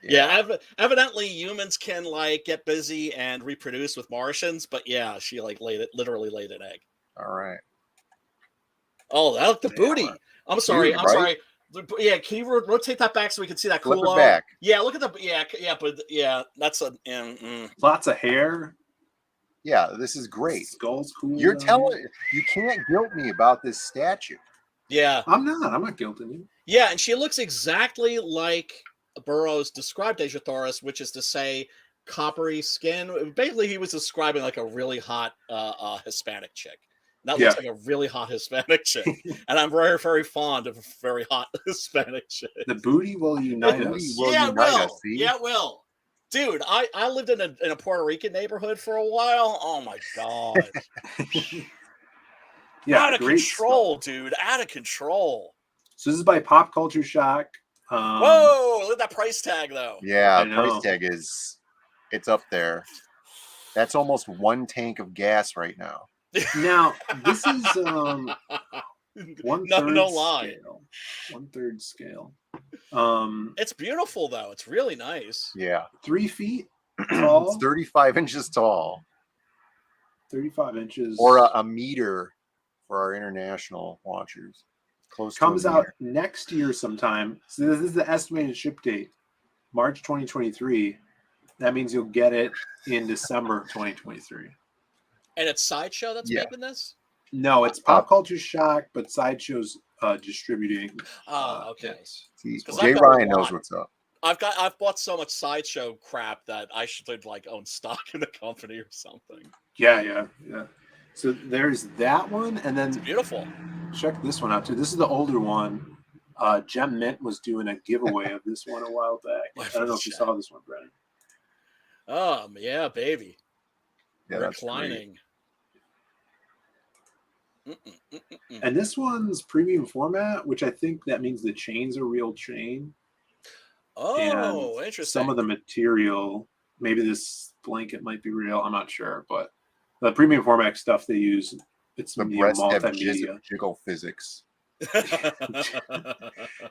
Yeah, evidently humans can like get busy and reproduce with Martians, but yeah, she like literally laid an egg. All right. Oh, that looked the booty. I'm sorry. Dude, I'm right? sorry. Yeah, can you rotate that back so we can see that Flip culo? it back. Yeah, look at the but that's a Lots of hair. Yeah, this is great. Skull's cool. You're telling you can't guilt me about this statue. Yeah. I'm not guilting you. Yeah, and she looks exactly like Burroughs described Deja Thoris, which is to say coppery skin. Basically, he was describing like a really hot Hispanic chick. That looks like a really hot Hispanic chick. And I'm very, very fond of a very hot Hispanic chick. The booty will unite us. Yeah, it will. Dude, I lived in a Puerto Rican neighborhood for a while. Oh my God. Yeah, out of control, dude. Out of control. So this is by Pop Culture Shock. Whoa, look at that price tag though. Yeah, price tag it's up there. That's almost 1 tank of gas right now. Now this is 1/3 no lie. scale. 1/3 scale. It's beautiful though. It's really nice. Yeah. 3 feet tall. It's 35 inches tall. 35 inches. Or a meter for our international watchers. Close Comes to a out meter. next year sometime. So this is the estimated ship date, March 2023. That means you'll get it in December 2023. And it's Sideshow that's making this? No, it's Pop Culture Shock, but Sideshow's distributing. Oh, okay. See, Jay Ryan knows what's up. I've bought so much Sideshow crap that I should like own stock in the company or something. Yeah. So there's that one, and then it's beautiful. Check this one out too. This is the older one. Gem Mint was doing a giveaway of this one a while back. I don't know if you saw this one, Brennan. Yeah, baby. Yeah, reclining. And this one's premium format, which I think that means the chain's a real chain. Oh, and interesting. Some of the material, maybe this blanket might be real. I'm not sure, but the premium format stuff they use, it's The breasts have multimedia. jiggle physics.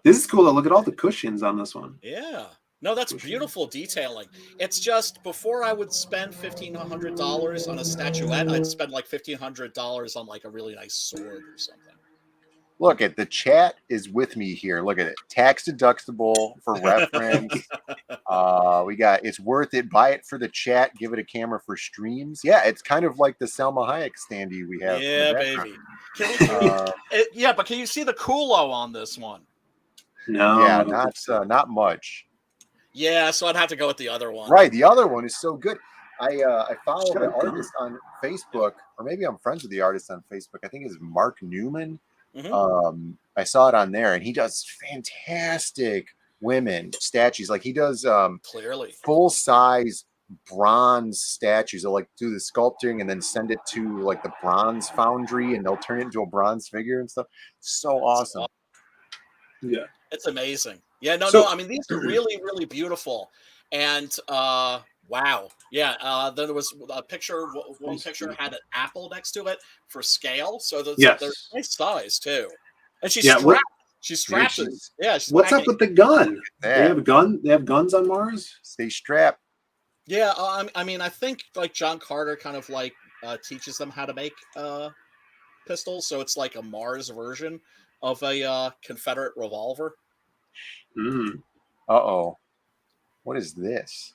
This is cool. Look at all the cushions on this one. Yeah. No, that's beautiful detailing. It's just before I would spend $1,500 on a statuette, I'd spend like $1,500 on like a really nice sword or something. Look at the chat is with me here. Look at it. Tax deductible for reference. We got it's worth it. Buy it for the chat. Give it a camera for streams. Yeah, it's kind of like the Selma Hayek standee we have. Yeah, baby. Yeah, but can you see the culo on this one? No. Yeah, not much. Yeah, so I'd have to go with the other one. Right, the other one is so good. I follow the Shotgun. artist on Facebook, or maybe I'm friends with the artist on Facebook. I think it's Mark Newman. Mm-hmm. I saw it on there, and he does fantastic women statues. Like he does Clearly full size bronze statues. They'll like do the sculpting and then send it to like the bronze foundry, and they'll turn it into a bronze figure and stuff. So awesome. Yeah, it's amazing. Yeah, no, So- I mean, these are really, really beautiful. And wow, yeah. Then there was a picture. One picture had an apple next to it for scale, so they're nice size too. And she's strapped. She's strapped. She's what's up with the gun? They have a gun. They have guns on Mars. Stay strapped. Yeah, I mean, I think like John Carter kind of like teaches them how to make pistols, so it's like a Mars version of a Confederate revolver. Uh-oh. What is this?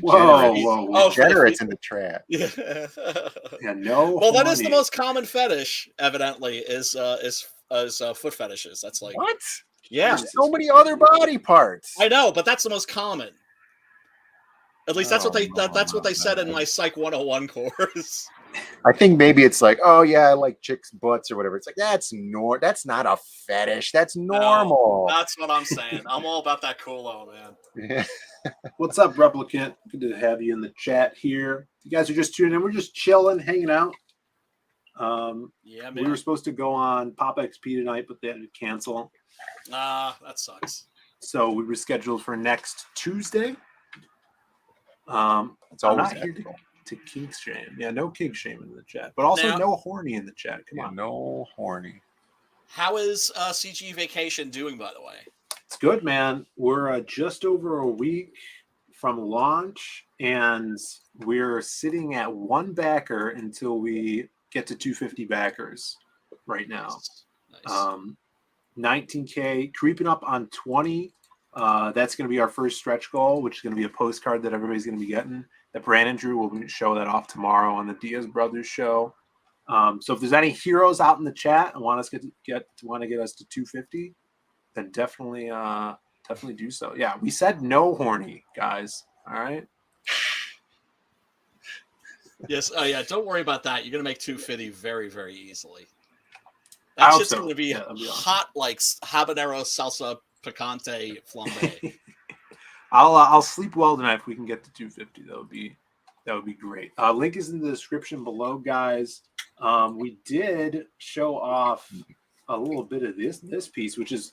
Whoa. Degenerates in the trap. Yeah. No. Well, that is the most common fetish, evidently, is foot fetishes. That's like what? Yeah. There's so many other body parts. I know, but that's the most common. At least that's what they said in my Psych 101 course. I think maybe it's like, oh yeah, I like chicks' butts or whatever. It's like that's not a fetish. That's normal. No, that's what I'm saying. I'm all about that culo, man. Yeah. What's up, Replicant? Good to have you in the chat here. You guys are just tuning in. We're just chilling, hanging out. Yeah, man. We were supposed to go on Pop XP tonight, but they had to cancel. That sucks. So we rescheduled for next Tuesday. It's always not here to kink shame. Yeah, no kink shame in the chat, but also no horny in the chat. Come on, no horny. How is CG Vacation doing, by the way? It's good, man. We're just over a week from launch, and we're sitting at one backer until we get to 250 backers right now. Nice. 19K, creeping up on 20. That's going to be our first stretch goal, which is going to be a postcard that everybody's going to be getting. That Brandon drew, will show that off tomorrow on the Diaz Brothers show. So if there's any heroes out in the chat and want to get us to 250, then definitely do so. Yeah, we said no horny, guys. All right. Yes. Oh yeah. Don't worry about that. You're gonna make 250 very, very easily. That's just gonna be hot like habanero salsa picante flambe. I'll sleep well tonight if we can get to 250. That would be great. Link is in the description below, guys. We did show off a little bit of this piece, which is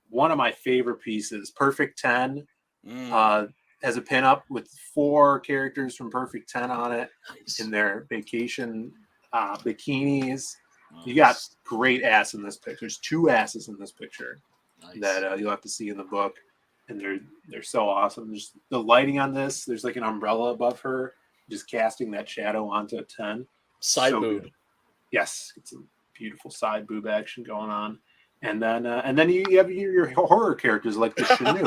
one of my favorite pieces. Perfect 10 has a pinup with 4 characters from Perfect 10 on it in their vacation bikinis. You got great ass in this picture. There's 2 asses in this picture that you'll have to see in the book. And they're so awesome. There's the lighting on this. There's like an umbrella above her, just casting that shadow onto a 10. Side boob. Good. Yes, it's a beautiful side boob action going on. And then you have your horror characters like the Shanu.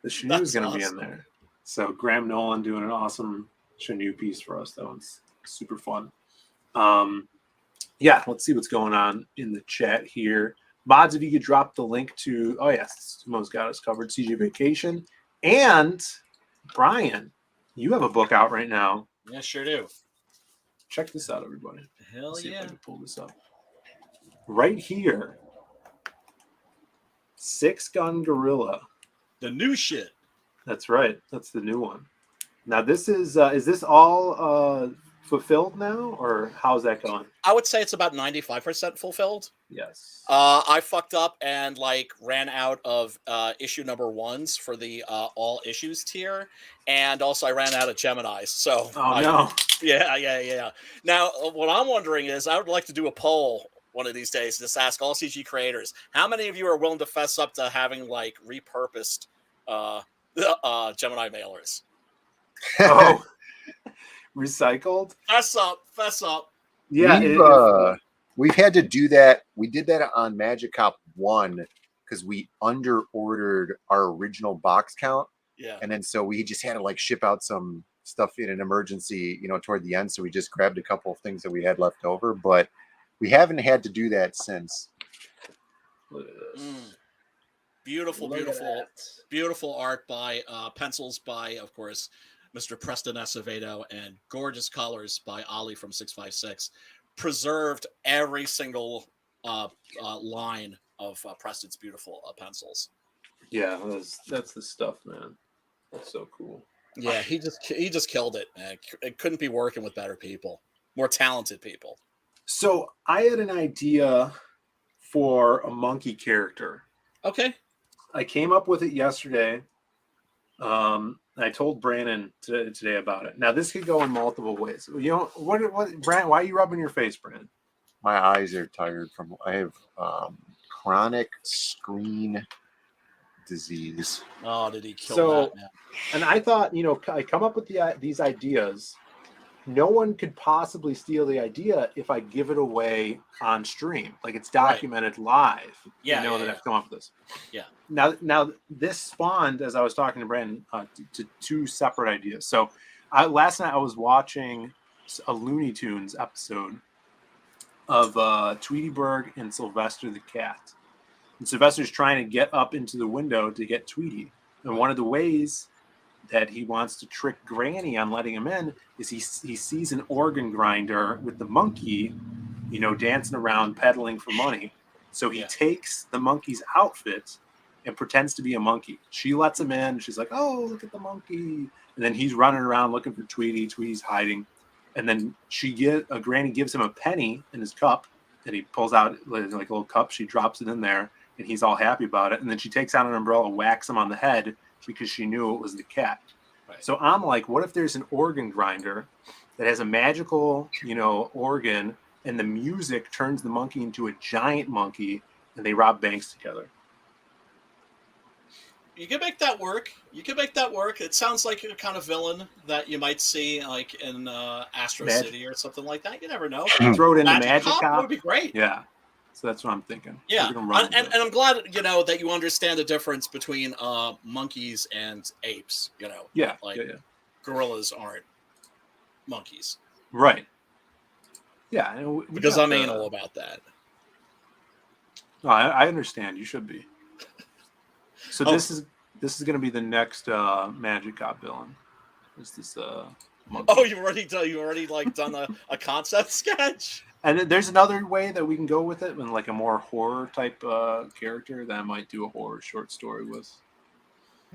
The Shanu is going to be in there. So Graham Nolan doing an awesome Shanu piece for us. That one's super fun. Yeah, let's see what's going on in the chat here. Mods, if you could drop the link to, oh yes, Simo's got us covered, CG Vacation. And Brian, you have a book out right now. Yeah, sure do. Check this out, everybody. Hell Let's see yeah. if I can pull this up. Right here. 6-Gun Gorilla. The new shit. That's right. That's the new one. Now this is this all fulfilled now, or how's that going? I would say it's about 95% fulfilled. Yes. I fucked up and ran out of issue number 1s for the all issues tier, and also I ran out of Geminis. So no. Yeah. Now what I'm wondering is, I would like to do a poll one of these days, just ask all CG creators, how many of you are willing to fess up to having repurposed Gemini mailers? Oh. Recycled? Fess up. Yeah, we've had to do that. We did that on Magic Cop 1 because we under ordered our original box count. Yeah. And then so we just had to ship out some stuff in an emergency, toward the end. So we just grabbed a couple of things that we had left over, but we haven't had to do that since. Beautiful art by pencils by, of course, Mr. Preston Acevedo, and gorgeous colors by Ollie from 656 preserved every single line of Preston's beautiful pencils. Yeah, that's the stuff, man. That's so cool. Yeah, he just killed it, man. It couldn't be working with better people, more talented people. So I had an idea for a monkey character. Okay. I came up with it yesterday. I told Brandon today about it. Now this could go in multiple ways. You know what? Brandon, why are you rubbing your face, Brandon? My eyes are tired from. I have chronic screen disease. Oh, did he kill that, man? And I thought, I come up with these ideas. No one could possibly steal the idea if I give it away on stream, like it's documented live. Yeah, that I've come up with this. Yeah. Now this spawned, as I was talking to Brandon, to two separate ideas. So last night I was watching a Looney Tunes episode of Tweety Bird and Sylvester the cat. And Sylvester's trying to get up into the window to get Tweety. And one of the ways that he wants to trick Granny on letting him in is he sees an organ grinder with the monkey, dancing around peddling for money. So he takes the monkey's outfit and pretends to be a monkey. She lets him in. She's like, "Oh, look at the monkey." And then he's running around looking for Tweety. Tweety's hiding. And then Granny gives him a penny in his cup that he pulls out like a little cup. She drops it in there and he's all happy about it. And then she takes out an umbrella, whacks him on the head because she knew it was the cat. Right. So I'm like, what if there's an organ grinder that has a magical, organ, and the music turns the monkey into a giant monkey and they rob banks together? You can make that work. It sounds like a kind of villain that you might see like in Astro City or something like that. You never know. Throw it into Magic Cop would be great. Yeah. So that's what I'm thinking. Yeah, and I'm glad that you understand the difference between monkeys and apes. Yeah, gorillas aren't monkeys, right? Yeah, because I'm anal about that. No, I understand. You should be. So this is going to be the next Magic Cop villain. Is this monkey? Oh, you already done a concept sketch. And there's another way that we can go with it, and like a more horror type character that I might do a horror short story with.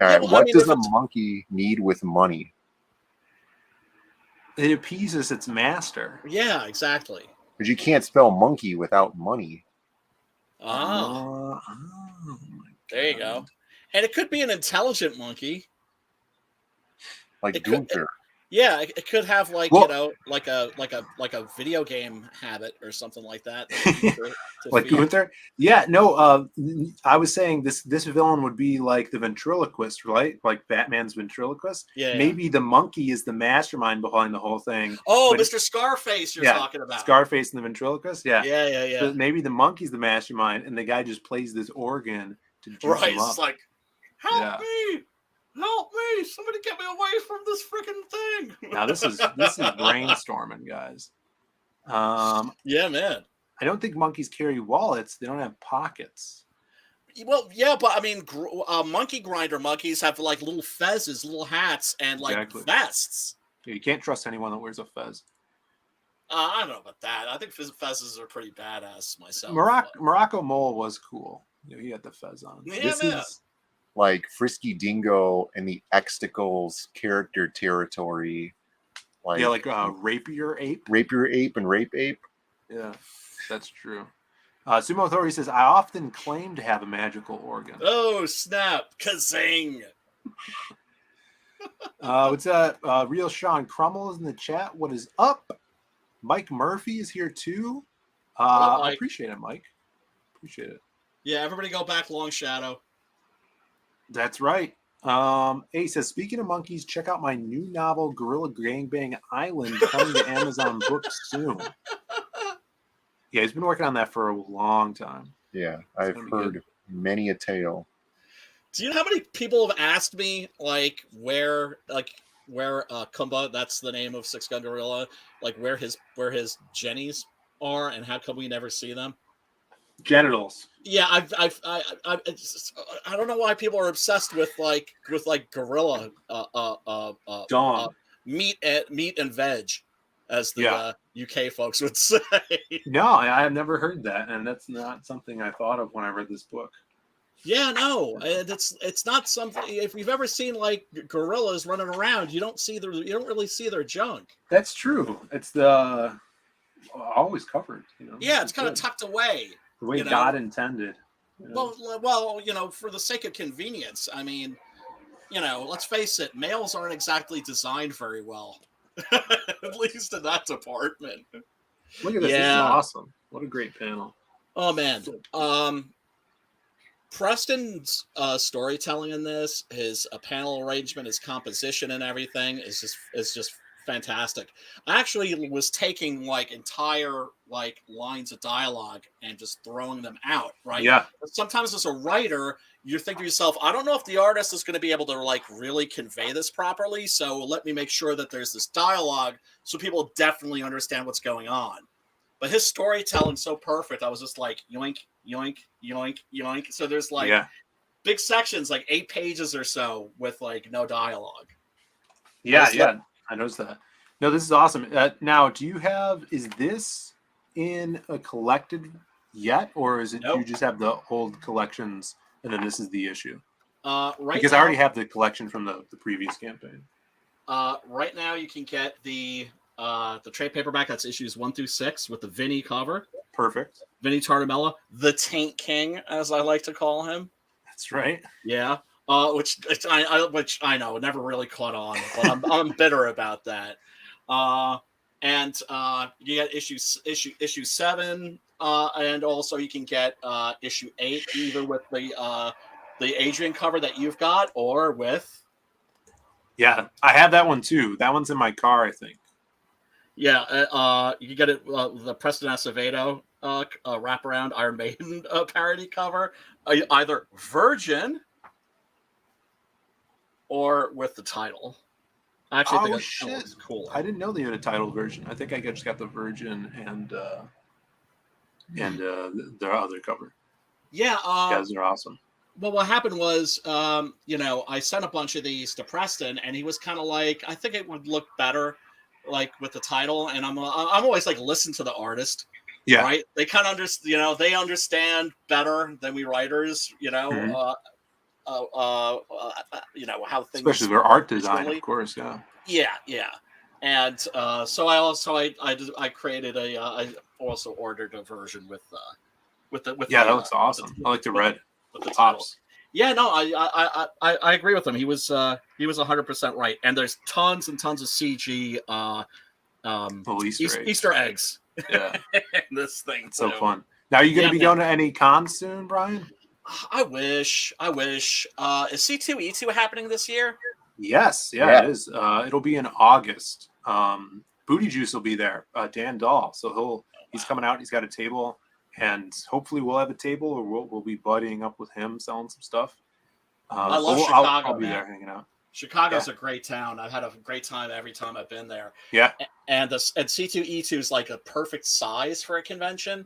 All right, what does a monkey need with money? It appeases its master. Yeah, exactly. But you can't spell monkey without money. Oh, there you go. And it could be an intelligent monkey, like Gunther. Yeah, it could have like a video game habit or something like that. Like Gunther. Yeah, no. I was saying this villain would be like the ventriloquist, right? Like Batman's ventriloquist. Yeah. Maybe the monkey is the mastermind behind the whole thing. Oh, Mr. Scarface, you're talking about Scarface and the ventriloquist. Yeah. Yeah. So maybe the monkey's the mastermind, and the guy just plays this organ to juice him up. It's like, help me. Help me! Somebody get me away from this freaking thing. Now this is brainstorming, guys. Yeah, man. I don't think monkeys carry wallets. They don't have pockets. Well, yeah, but I mean, monkey grinder monkeys have like little fezzes, little hats, and like vests. Yeah, you can't trust anyone that wears a fez. I don't know about that. I think fezzes are pretty badass myself. Morocco Mole was cool. He had the fez on. Yeah, this man. is like Frisky Dingo and the Xticles character territory. Like Rapier Ape? Rapier Ape and Rape Ape. Yeah, that's true. Sumo Authority says, I often claim to have a magical organ. Oh, snap. Kazing. What's that? Real Sean Crummel is in the chat. What is up? Mike Murphy is here too. I appreciate it, Mike. Appreciate it. Yeah, everybody go back Long Shadow. That's right. He says, speaking of monkeys, check out my new novel, Gorilla Gangbang Island, coming to Amazon Books soon. Yeah, he's been working on that for a long time. Yeah, I've heard many a tale. Do you know how many people have asked me, where Kumba, that's the name of Six Gun Gorilla, where his Jennies are, and how come we never see them? genitals. Yeah, I don't know why people are obsessed with gorilla meat and veg, as the UK folks would say. No, I've never heard that, and that's not something I thought of when I read this book. Yeah, no, it's not something. If you've ever seen like gorillas running around, you don't really see their junk. That's true. It's always covered. Yeah, it's kind of tucked away. The way God intended. Well, for the sake of convenience. I mean, let's face it, males aren't exactly designed very well, at least in that department. Look at this. Yeah. This is awesome. What a great panel. Oh man. Preston's storytelling in this, his panel arrangement, his composition, and everything is just fantastic. I actually was taking like entire like lines of dialogue and just throwing them out. Right? Yeah. But sometimes as a writer, you think to yourself, I don't know if the artist is going to be able to like really convey this properly. So let me make sure that there's this dialogue so people definitely understand what's going on. But his storytelling's so perfect. I was just like, yoink, yoink, yoink, yoink. So there's like big sections, like 8 pages or so with like no dialogue. Yeah. I noticed that. No, this is awesome. Now, is this in a collected yet? Or is it you just have the old collections and then this is the issue? Because I already have the collection from the previous campaign. Right now you can get the trade paperback. That's issues 1 through 6 with the Vinny cover. Perfect. Vinny Tartamella, the Taint King, as I like to call him. That's right. Yeah. Which I know never really caught on, but I'm bitter about that. And you get issue 7, and also you can get issue 8 either with the Adrian cover that you've got or with. Yeah, I have that one too. That one's in my car, I think. Yeah, you can get it the Preston Acevedo wraparound Iron Maiden parody cover, either Virgin or with the title. I actually think that's cool. I didn't know the untitled version. I think I just got the Virgin and the other cover. Yeah, guys are awesome. Well, what happened was, I sent a bunch of these to Preston, and he was kind of like, I think it would look better, like with the title. And I'm always like, listen to the artist. Yeah. Right. They kind of understand, they understand better than we writers, Mm-hmm. How things, especially their art design, of course. Yeah. And so I created I also ordered a version with that looks awesome. I like the red with the tops. Yeah, no, I agree with him. He was 100% right. And there's tons and tons of CG Easter eggs. Yeah, in this thing. It's so fun. Now, are you going to be going to any cons soon, Brian? I wish. Is C2E2 happening this year? Yes, it is. It'll be in August. Booty Juice will be there. Dan Dahl, so he's coming out. He's got a table, and hopefully we'll have a table, or we'll be buddying up with him, selling some stuff. I love Chicago. I'll be there hanging out. Chicago's a great town. I've had a great time every time I've been there. Yeah, and C2E2 is like a perfect size for a convention.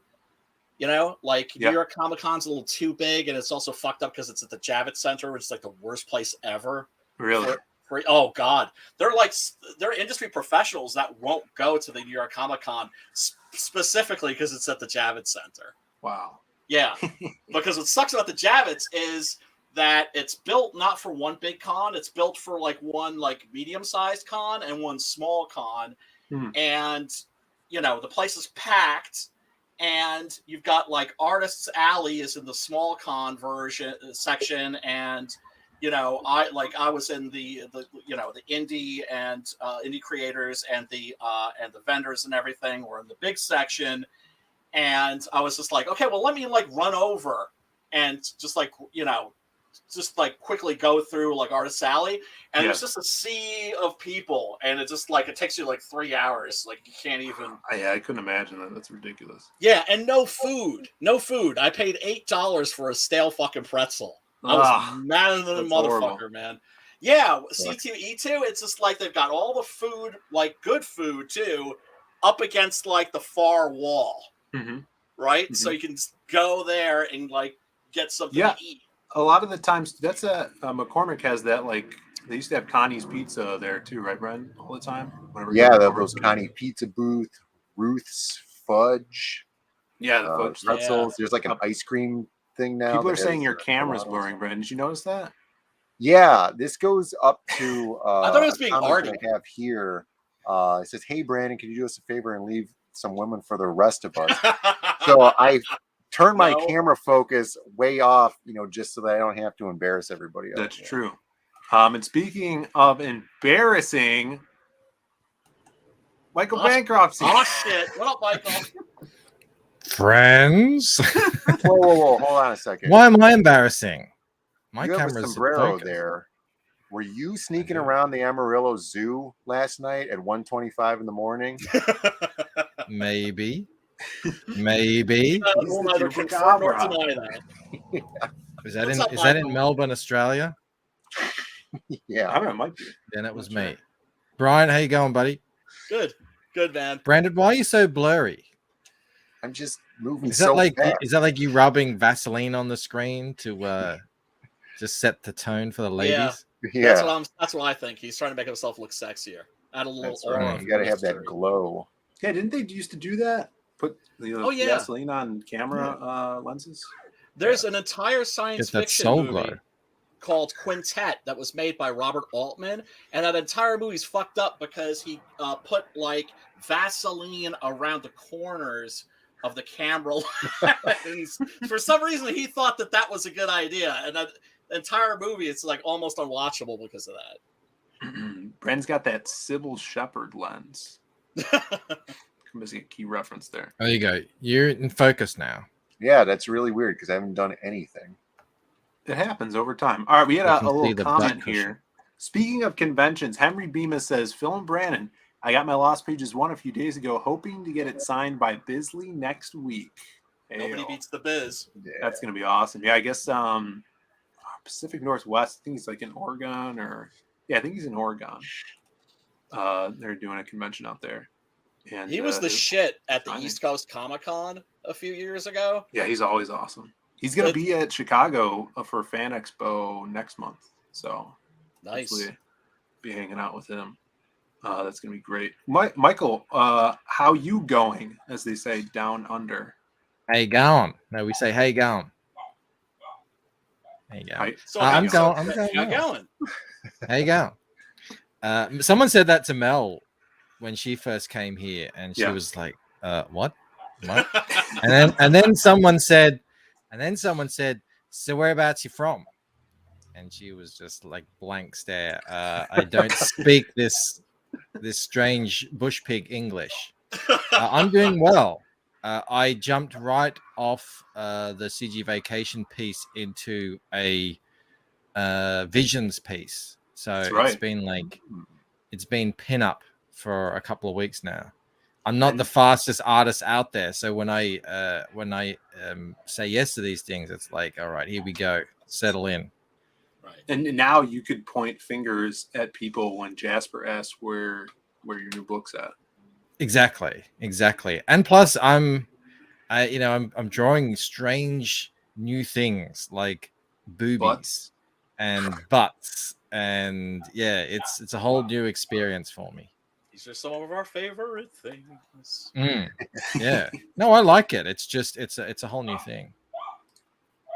New York Comic Con's a little too big, and it's also fucked up because it's at the Javits Center, which is like the worst place ever. Really? Oh God, they're industry professionals that won't go to the New York Comic Con specifically because it's at the Javits Center. Wow. Yeah, because what sucks about the Javits is that it's built not for one big con; it's built for like one like medium-sized con and one small con, and the place is packed. And you've got like Artists Alley is in the small con section, and I was in the indie and indie creators and the vendors and everything were in the big section, and I was just like, okay, well, let me like run over and just quickly go through like Artists Alley, and there's just a sea of people, and it takes you like 3 hours, like you can't even. I couldn't imagine that. That's ridiculous. Yeah, and no food. I paid $8 for a stale fucking pretzel. I was mad than a motherfucker, horrible. Man. Yeah, C2E2, it's just like they've got all the food, like good food too, up against like the far wall. Mm-hmm. right? So you can go there and like get something to eat. A lot of the times, that's McCormick has that, like, they used to have Connie's Pizza there too, right, Bren? All the time? Yeah, those Connie Pizza booth, Ruth's Fudge. Yeah, the fudge pretzels. There's like an ice cream thing now. People are saying your camera's blurring, Bren. Did you notice that? Yeah, this goes up to I thought it was being arty. I have here. It says, "Hey Brandon, can you do us a favor and leave some women for the rest of us?" So I turned my camera focus way off, just so that I don't have to embarrass everybody else. That's true. And speaking of embarrassing, Michael Bancroft's here. Oh shit! What up, Michael? Friends. Whoa! Hold on a second. Why am I embarrassing? My you camera's have a sombrero focused. there. Were you sneaking around the Amarillo Zoo last night at 1:25 in the morning? Maybe. Maybe. We'll neither confirm nor deny that. Is that in Melbourne, Australia? Yeah, I don't know. It might be. Then it was me. Brian, how you going, buddy? Good, man. Brandon, why are you so blurry? I'm just moving. Is that like you rubbing Vaseline on the screen to just set the tone for the ladies? Yeah. That's what I think. He's trying to make himself look sexier. Add a little aura. Right. You got to have that glow. Yeah, didn't they used to do that? Put Vaseline on camera lenses. There's an entire science fiction movie called Quintet that was made by Robert Altman, and that entire movie's fucked up because he put like Vaseline around the corners of the camera lens. For some reason, he thought that was a good idea, and that entire movie it's like almost unwatchable because of that. Bren's got that Sybil Shepherd lens. Missing a key reference there. There you go. You're in focus now. Yeah, that's really weird because I haven't done anything. It happens over time. All right, we had a little comment here. Speaking of conventions, Henry Bemis says, Phil and Brandon, I got my Lost Pages 1 a few days ago, hoping to get it signed by Bisley next week. Nobody beats the Biz. Yeah. That's going to be awesome. Yeah, I guess Pacific Northwest, I think he's like in Oregon I think he's in Oregon. They're doing a convention out there. And he was the shit at the East Coast Comic-Con a few years ago. Yeah, he's always awesome. He's going to be at Chicago for Fan Expo next month. So nice. Hopefully be hanging out with him. That's going to be great. Michael, how you going, as they say, down under? Hey, going. No, we say, hey, going. Hey, going. I'm going. How you going? Someone said that to Mel when she first came here, and she was like, what? and then someone said, so whereabouts you from? And she was just like blank stare. I don't speak this strange bush pig English. I'm doing well. I jumped right off the CG Vacation piece into a Visions piece. So it's been pin up for a couple of weeks now. I'm not the fastest artist out there, so when I say yes to these things, it's like, all right, here we go, settle in. Right, and now you could point fingers at people when Jasper asks where your new book's at. Exactly, and plus, I'm drawing strange new things like boobies and butts, and it's a whole new experience for me. These are some of our favorite things. Yeah. No, I like it. It's just it's a whole new thing.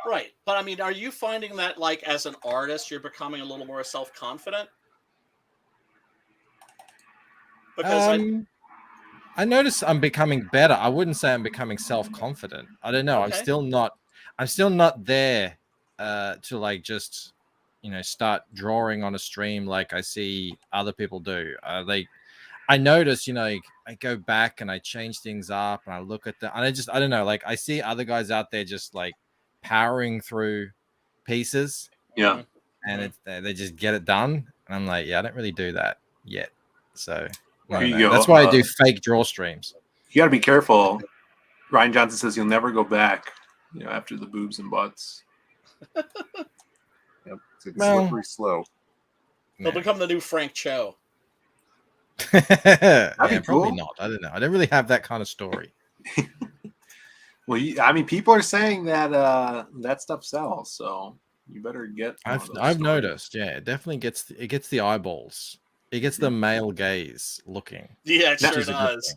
Right. But I mean, are you finding that like as an artist you're becoming a little more self-confident? Because I notice I'm becoming better. I wouldn't say I'm becoming self-confident. I don't know. Okay. I'm still not there to like just start drawing on a stream like I see other people do. I notice, I go back and I change things up and I look at them and I don't know, like I see other guys out there just like powering through pieces. Yeah. And they just get it done. And I'm like, yeah, I don't really do that yet. So that's why I do fake draw streams. You got to be careful. Ryan Johnson says you'll never go back, after the boobs and butts. Yep. It's slippery slope. He'll become the new Frank Cho. Probably not. I don't know. I don't really have that kind of story. Well, I mean, people are saying that that stuff sells, so you better get. I've noticed. Yeah, it definitely gets the eyeballs. It gets the male gaze looking. Yeah, it sure does.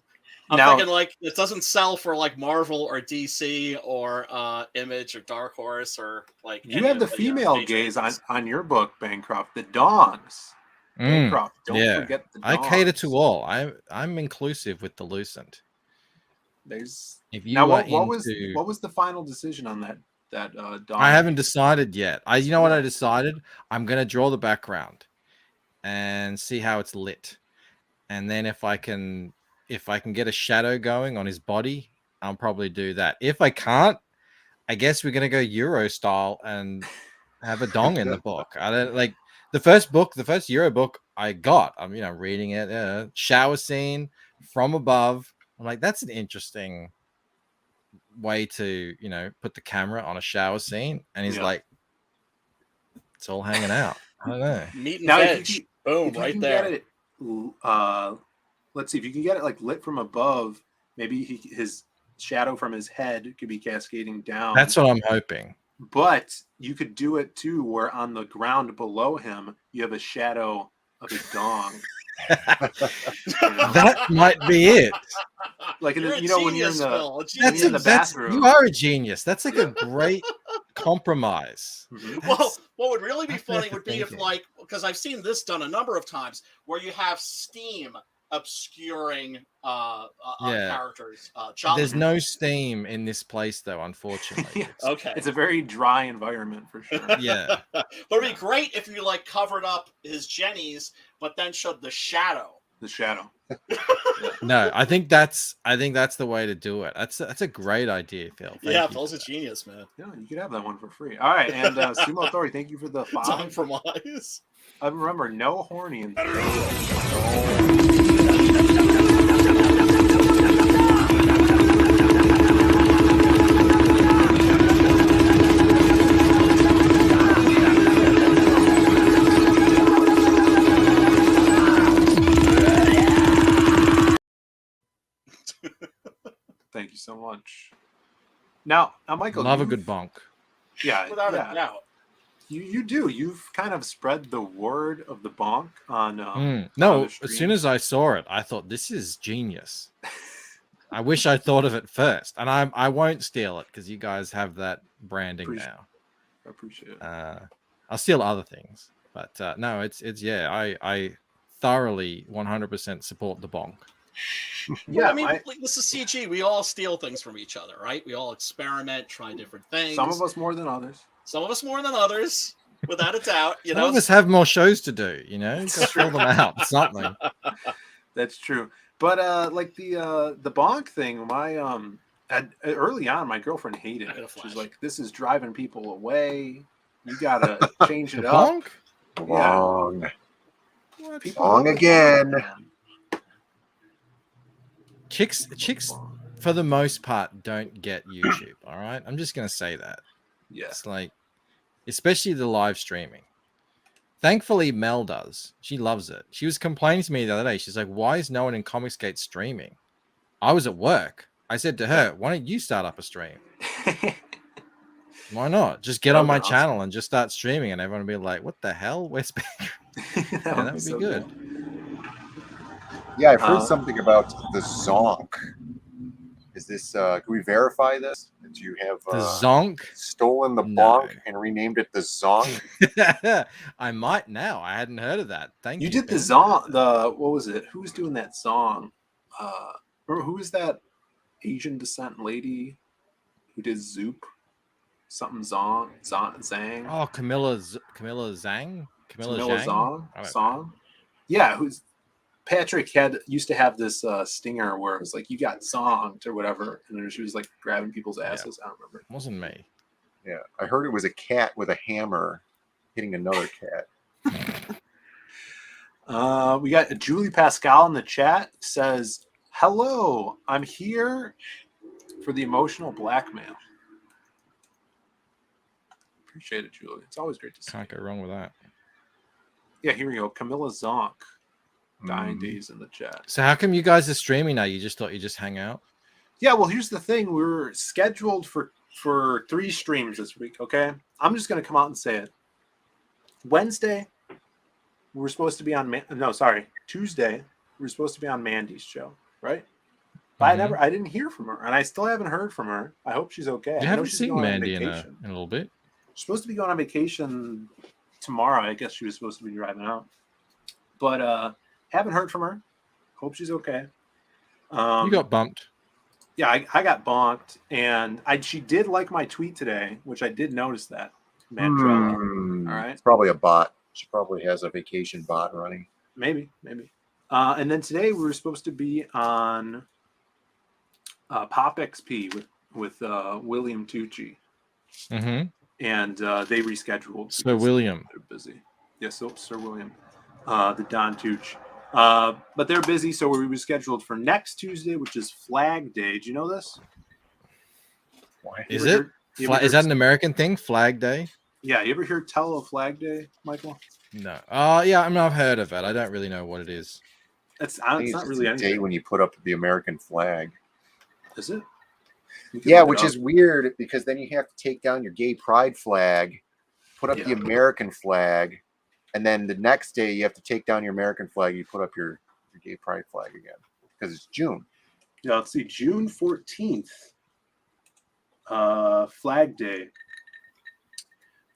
I'm thinking like it doesn't sell for like Marvel or DC or Image or Dark Horse or like. You have the female gaze on your book, Bancroft. The dongs. Bancroft, don't forget the dongs. I cater to all. I'm inclusive with the Lucent. There's if you now what was the final decision on that dong? I haven't decided yet. You know what I decided? I'm gonna draw the background and see how it's lit, and then if I can get a shadow going on his body, I'll probably do that. If I can't, I guess we're gonna go Euro style and have a dong in the book. I don't like the first Euro book I got. I'm reading it. Shower scene from above. I'm like, that's an interesting way to put the camera on a shower scene, and he's like, it's all hanging out. I don't know. Meat and veg. Boom, right there. Let's see if you can get it like lit from above. Maybe his shadow from his head could be cascading down. That's what I'm hoping. But you could do it too, where on the ground below him you have a shadow of his dong. That might be it. Like when you're in the bathroom. You are a genius. That's like a great compromise. Well, what would really be funny would be if, like, because I've seen this done a number of times, where you have steam obscuring characters. There's no steam in this place, though, unfortunately. Okay, it's a very dry environment for sure. Yeah, but it'd be great if you like covered up his jennies, but then showed the shadow. The shadow. No, I think that's the way to do it. That's a great idea, Phil. Phil's a genius, man. Yeah, you could have that one for free. All right, and Sumo Authority, thank you for the 5. Compromise. Remember, no horny in Thank you so much. Now, Michael, love a good bonk. Yeah, without a doubt. You do. You've kind of spread the word of the bonk on. No, as soon as I saw it, I thought this is genius. I wish I thought of it first, and I won't steal it because you guys have that branding now. I appreciate it. I'll steal other things, but no, it's I thoroughly 100% support the bonk. Yeah, I mean, this is CG. We all steal things from each other, right? We all experiment, try different things. Some of us more than others. Without a doubt. Some of us have more shows to do. Just fill them out. Something. That's true. But like the bonk thing, my early on, my girlfriend hated it. She's like, "This is driving people away. You gotta change it up." Bonk? Wrong. Wrong again. Chicks, for the most part, don't get YouTube. All right, I'm just gonna say that. Yeah, it's like, especially the live streaming. Thankfully, Mel does. She loves it. She was complaining to me the other day. She's like, "Why is no one in Comicsgate streaming?" I was at work. I said to her, "Why don't you start up a stream?" Why not? Just get on my channel and just start streaming, and everyone will be like, "What the hell? Where's Baker?" That would be good. Yeah, I've heard something about the zonk. Is this? Can we verify this? Do you have the zonk stolen the bonk and renamed it the zonk? I might now. I hadn't heard of that. Thank you. You did the zonk. What was it? Who was doing that song? Remember who was that Asian descent lady who did Zoop? Something Zang. Oh, Camilla Zhang. Camilla Zhang song. Yeah, who's Patrick used to have this stinger where it was like, "You got songed" or whatever, and then she was like grabbing people's asses. I don't remember. It wasn't me. Yeah, I heard it was a cat with a hammer hitting another cat. We got Julie Pascal in the chat. Says, "Hello, I'm here for the emotional blackmail." Appreciate it, Julie. It's always great to see. Can't go wrong with that. Yeah, here we go. Camilla Zonk. Dying Days in the chat. So how come you guys are streaming now? You just thought you just hang out? Yeah, well, here's the thing. We're scheduled for 3 streams this week, okay? I'm just going to come out and say it. Wednesday, we were supposed to be on Tuesday, we were supposed to be on Mandy's show, right? But I didn't hear from her, and I still haven't heard from her. I hope she's okay. You I know haven't she's seen going Mandy on in vacation. a little bit. She's supposed to be going on vacation tomorrow. I guess she was supposed to be driving out. But haven't heard from her. Hope she's okay. You got bumped. Yeah, I got bonked, and she did like my tweet today, which I did notice that. Mandrella. All right. It's probably a bot. She probably has a vacation bot running. Maybe. And then today we were supposed to be on Pop XP with William Tucci. Mm-hmm. And they rescheduled. Sir William. They're busy. Yes, Sir William. The Don Tucci. But they're busy, so we rescheduled for next Tuesday, which is Flag Day. Do you know this? Why? Is it? Is that an American thing? Flag Day? Yeah. You ever hear tell of Flag Day, Michael? No. Yeah. I mean, I've heard of it. I don't really know what it is. It's I think not it's really the anything. day when you put up the American flag. Is it? Yeah, which is weird because then you have to take down your gay pride flag, put up the American flag, and then the next day you have to take down your American flag. You put up your gay pride flag again because it's June. Yeah, let's see. June 14th, Flag Day.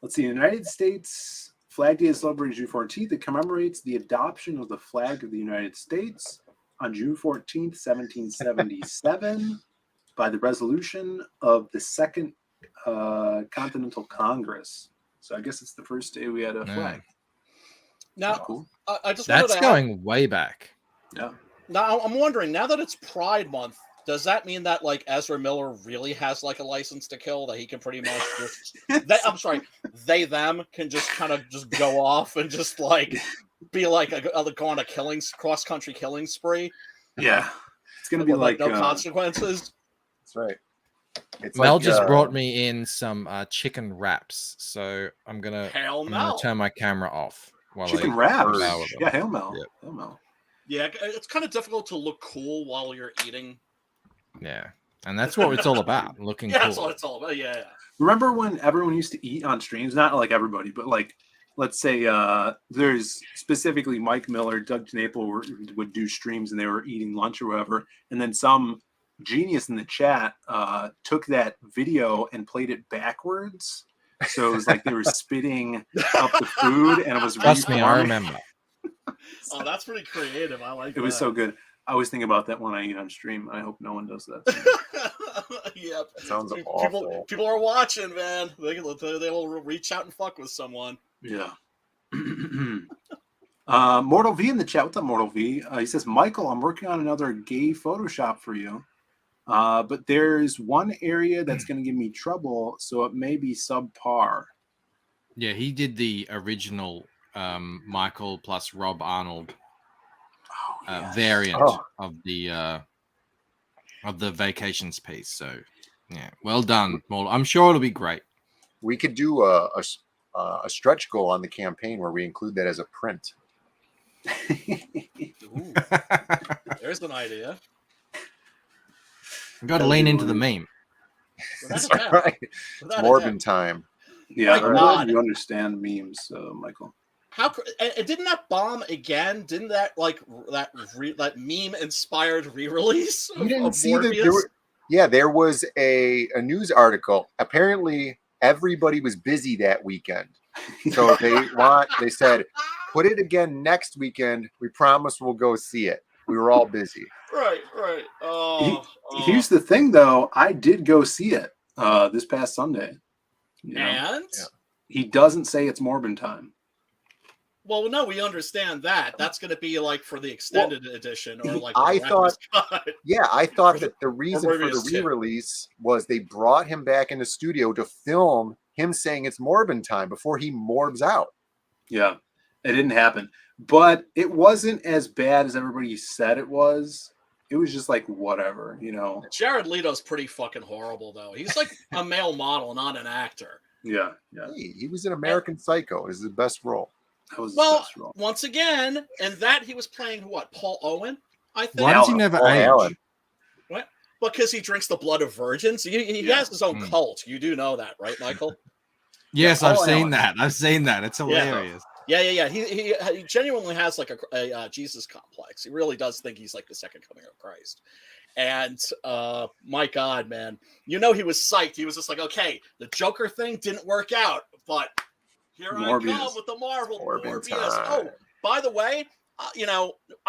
Let's see. In the United States, Flag Day is celebrated June 14th. It commemorates the adoption of the flag of the United States on June 14th, 1777. By the resolution of the Second Continental Congress. So I guess it's the first day we had a flag. Now, cool. I just That's going way back. Yeah. Now I'm wondering, now that it's Pride Month, does that mean that like Ezra Miller really has like a license to kill, that he can pretty much just them can just kind of just go off and just like be like go on a cross country killing spree? Yeah. It's gonna be like no consequences. That's right. It's Mel like, just brought me in some chicken wraps, so I'm gonna turn my camera off while chicken wraps. Yeah, hail Mel. Yep. Hail Mel. Yeah, it's kind of difficult to look cool while you're eating. Yeah, and that's what it's all about, looking yeah, cool. That's what it's all about. Yeah. Remember when everyone used to eat on streams? Not like everybody, but like, let's say there's specifically Mike Miller, Doug Tanaple would do streams, and they were eating lunch or whatever, and then some genius in the chat took that video and played it backwards, so it was like they were spitting up the food, and it was trust me, I remember. Oh, that's pretty creative. I like it. Was so good. I always think about that when I eat on stream. I hope no one does that. Yep. That sounds awful. People are watching, man. They will reach out and fuck with someone. Yeah. Mortal V in the chat. What's up, Mortal V? He says, Michael, I'm working on another gay Photoshop for you. But there's one area that's going to give me trouble, so it may be subpar. Yeah, he did the original Michael plus Rob Arnold variant of the vacations piece. So, yeah, well done, Maul. I'm sure it'll be great. We could do a stretch goal on the campaign where we include that as a print. Ooh, there's an idea. We've got to lean into the meme. That's right. It's Morbin time. Yeah, I'm glad you understand memes, Michael. How didn't that bomb again? Didn't that that meme inspired re-release? You didn't see that? There was a news article. Apparently, everybody was busy that weekend, so they said, put it again next weekend. We promise we'll go see it. We were all busy. Right. Here's the thing, though. I did go see it this past Sunday. And he doesn't say it's Morbin time. Well, no, we understand that. That's going to be like for the extended edition, or like I thought that the reason for the re-release was they brought him back in the studio to film him saying it's Morbin time before he morbs out. Yeah, it didn't happen, but it wasn't as bad as everybody said it was. It was just like whatever, Jared Leto's pretty fucking horrible, though. He's like a male model, not an actor. Yeah. Hey, he was in American Psycho. It was the best role. Once again, and that he was playing what? Paul Owen, I think. Why does he never age? Allen. What? because he drinks the blood of virgins. He has his own cult. You do know that, right, Michael? Yes, I've seen that. I've seen that. It's hilarious. Yeah. He genuinely has like a Jesus complex. He really does think he's like the second coming of Christ. And my God, man, he was psyched. He was just like, okay, the Joker thing didn't work out, but here Morbius. I come with the Marvel Morbius. Oh, by the way, I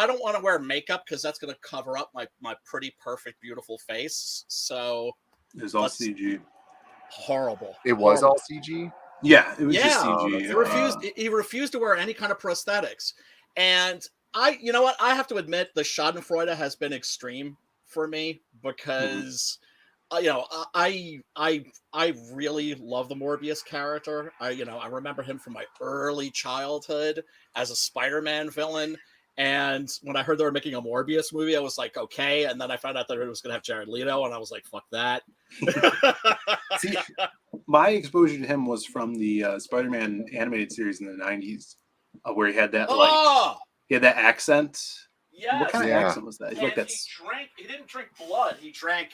don't want to wear makeup because that's going to cover up my pretty perfect, beautiful face. So it's all CG. Horrible. It was all CG. Yeah, it was just CG. He refused to wear any kind of prosthetics, and you know what? I have to admit, the Schadenfreude has been extreme for me because, I really love the Morbius character. I remember him from my early childhood as a Spider-Man villain. And when I heard they were making a Morbius movie, I was like, okay. And then I found out that it was going to have Jared Leto, and I was like, fuck that. See, my exposure to him was from the Spider-Man animated series in the 90s, where he had that he had that accent. Yes. What kind of accent was that? He didn't drink blood. He drank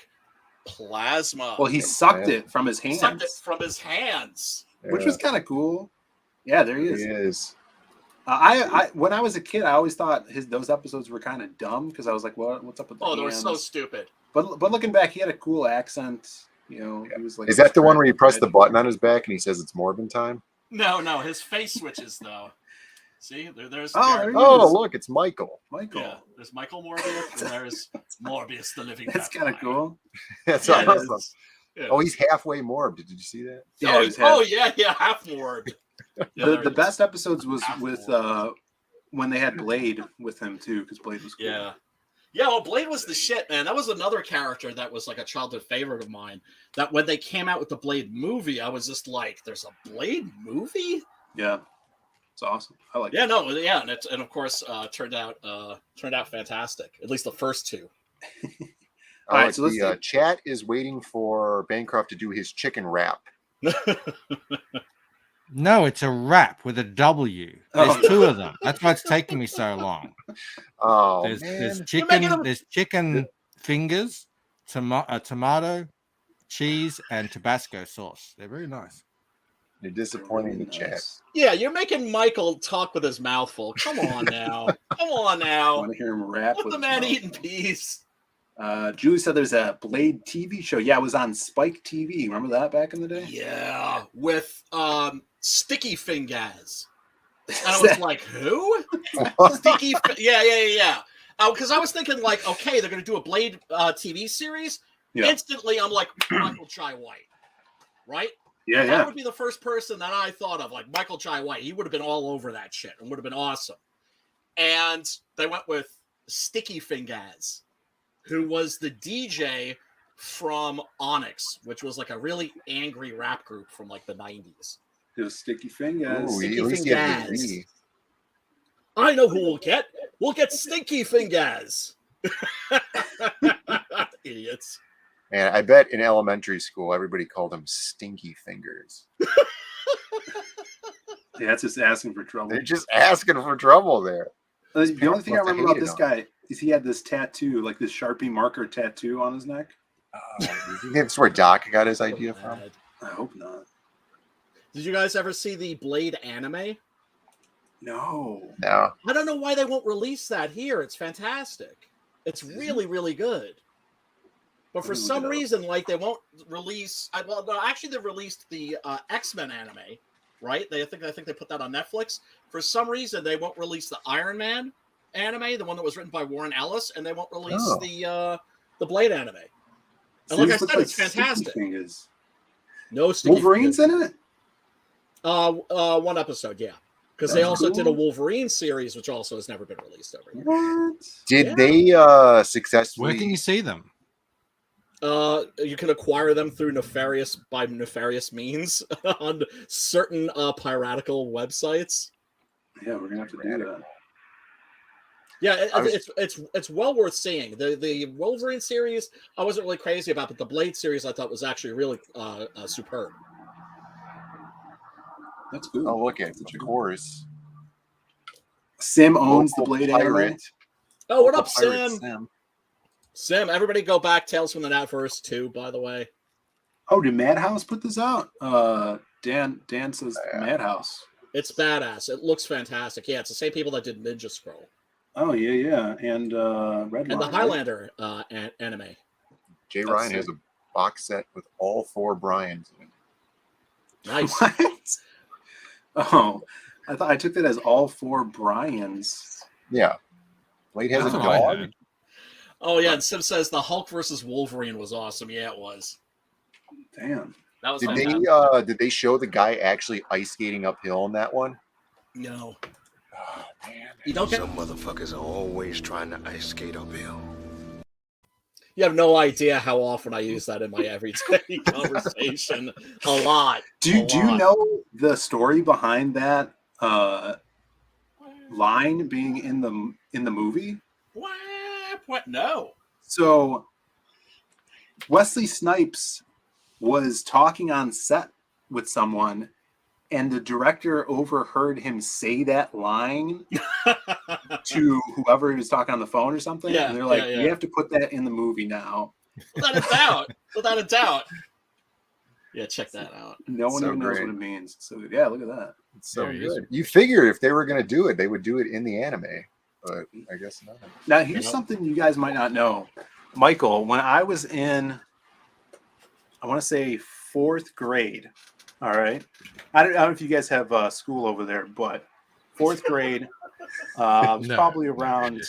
plasma. Well, he sucked it from his hands. Which was kind of cool. Yeah, there he is. He is. I when I was a kid, I always thought those episodes were kind of dumb because I was like, what's up with the hands? They were so stupid. But looking back, he had a cool accent. He was like. Is that the one where you press the button on his back and he says it's Morbin time? No, his face switches though. See, there's. Look, it's Michael. Yeah, there's Michael Morbius, and there's Morbius, the living. That's kind of cool. That's awesome. Oh, he's halfway morbed. Did you see that? Yeah, half morbed. The best episodes was with when they had Blade with him too, because Blade was cool. Yeah. Well, Blade was the shit, man. That was another character that was like a childhood favorite of mine. That when they came out with the Blade movie, I was just like, "There's a Blade movie?" Yeah. It's awesome. I like. And of course turned out fantastic. At least the first two. All right, so the chat is waiting for Bancroft to do his chicken wrap. No, it's a wrap with a W. There's two of them. That's why it's taking me so long. Oh, there's chicken. There's chicken fingers, tomato, cheese, and Tabasco sauce. They're very nice. You're disappointing the chat. Yeah, you're making Michael talk with his mouth full. Come on now. I want to hear him rap. Let the man eat in peace. Julie said there's a Blade TV show. Yeah, it was on Spike TV. Remember that back in the day? Yeah, with Sticky Fingers. And I was like, who? Sticky Yeah. Because I was thinking, like, okay, they're going to do a Blade TV series. Yeah. Instantly, I'm like, Michael Jai White. Right? Yeah. That would be the first person that I thought of, like Michael Jai White. He would have been all over that shit and would have been awesome. And they went with Sticky Fingers, who was the DJ from Onyx, which was like a really angry rap group from like the 90s. It was Sticky Fingers. Sticky Fingers. I know who we'll get. We'll get Stinky Fingers. Idiots. And I bet in elementary school, everybody called him Stinky Fingers. Yeah, that's just asking for trouble. They're just asking for trouble there. The only thing I remember about this guy is he had this tattoo, like this Sharpie marker tattoo on his neck. Do you think that's where Doc got his idea from? I hope not. Did you guys ever see the Blade anime? No. I don't know why they won't release that here. It's fantastic. It's really, really good. But for some reason, like, they won't release. Actually, they released the X-Men anime, right? I think they put that on Netflix. For some reason, they won't release the Iron Man anime, the one that was written by Warren Ellis, and they won't release the Blade anime. And like I said, it's fantastic. No Sticky Wolverine's in it. One episode, yeah. Because they also did a Wolverine series, which also has never been released over here. What? Did they successfully? Where can you see them? You can acquire them through nefarious means on certain piratical websites. Yeah, we're gonna have to do that. Yeah, it's well worth seeing. The Wolverine series I wasn't really crazy about, but the Blade series I thought was actually really superb. That's good. Oh, look at it. Of course. Sim owns the Blade pirate. Oh, what up, Sim? Sim, everybody go back. Tales from the Natverse 2, by the way. Oh, did Madhouse put this out? Dan says Madhouse. It's badass. It looks fantastic. Yeah, it's the same people that did Ninja Scroll. Oh, yeah. And Red And the Line, Highlander anime. Jay Ryan has a box set with all 4 Bryans in it. Nice. What? Oh, I took that as all 4 Bryans. Yeah. Blade has That's a what I dog. heard. Oh, yeah, and Sim says the Hulk versus Wolverine was awesome. Yeah, it was. Damn. That was Did they show the guy actually ice skating uphill in that one? No. Oh, man. You don't get... Some motherfuckers are always trying to ice skate uphill. You have no idea how often I use that in my everyday conversation. A lot. Do you know the story behind that line being in the movie? What? No. So Wesley Snipes was talking on set with someone, and the director overheard him say that line to whoever he was talking on the phone or something. Yeah, and they're like, yeah. "You have to put that in the movie now." Without a doubt. Without a doubt. Yeah, check that out. No one even knows what it means. So yeah, look at that. It's so good. You figured if they were going to do it, they would do it in the anime, but I guess not. Now here's something you guys might not know. Michael, when I was in, I want to say 4th grade. All right. I don't know if you guys have school over there, but 4th grade, was probably around,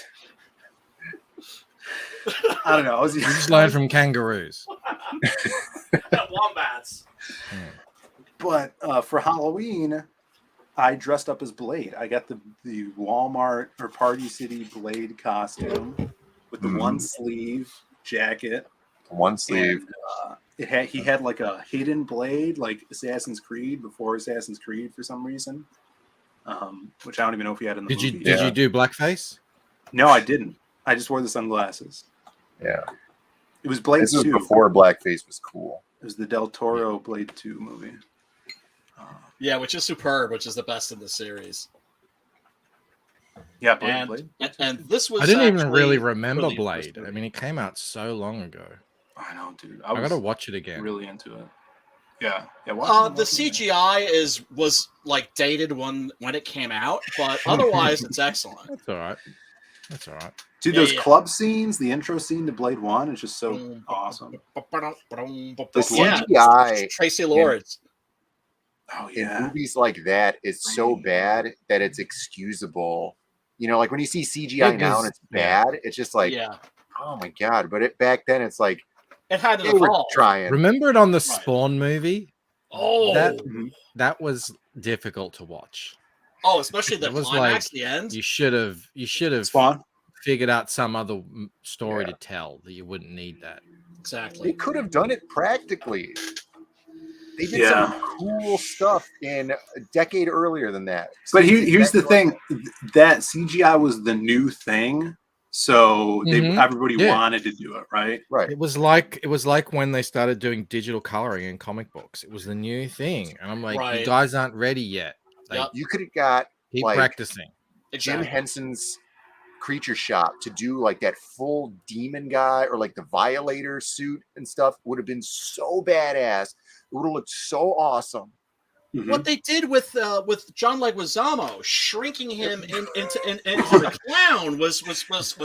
I don't know. I was just learned from kangaroos. Wombats. But for Halloween, I dressed up as Blade. I got the Walmart or Party City Blade costume with the one sleeve jacket. One sleeve. And, he had like a hidden blade, like Assassin's Creed before Assassin's Creed for some reason, which I don't even know if he had in the movie. Did you do blackface? No, I didn't. I just wore the sunglasses. Yeah. It was Blade 2. This was before blackface was cool. It was the Del Toro Blade 2 movie. Yeah, which is superb, which is the best in the series. Yeah, Blade. And this was I didn't even really actually remember really Blade. I mean, it came out so long ago. I know, dude. I gotta watch it again. Really into it. Yeah. The CGI was like dated when it came out, but otherwise it's excellent. That's all right. That's all right. Dude, those club scenes, the intro scene to Blade 1 is just so awesome. The CGI Tracy Lords. In movies like that is so bad that it's excusable. You know, like when you see CGI now and it's bad, it's just like, oh my god. But back then, it's like it had to they were evolve. trying. Remember it on the Spawn movie? Oh, that was difficult to watch. Oh, especially the It was climax, like the end. you should have Spawn figured out some other story to tell that you wouldn't need that. Exactly. They could have done it practically. They did some cool stuff in a decade earlier than that. But here's the thing: that CGI was the new thing, so everybody wanted to do it, right? Right. It was like when they started doing digital coloring in comic books. It was the new thing, and I'm like, you guys aren't ready yet. Like, you could have got keep practicing. Jim Henson's Creature Shop to do like that full demon guy or like the Violator suit and stuff would have been so badass. It would have looked so awesome. What they did with John Leguizamo, shrinking him into the clown was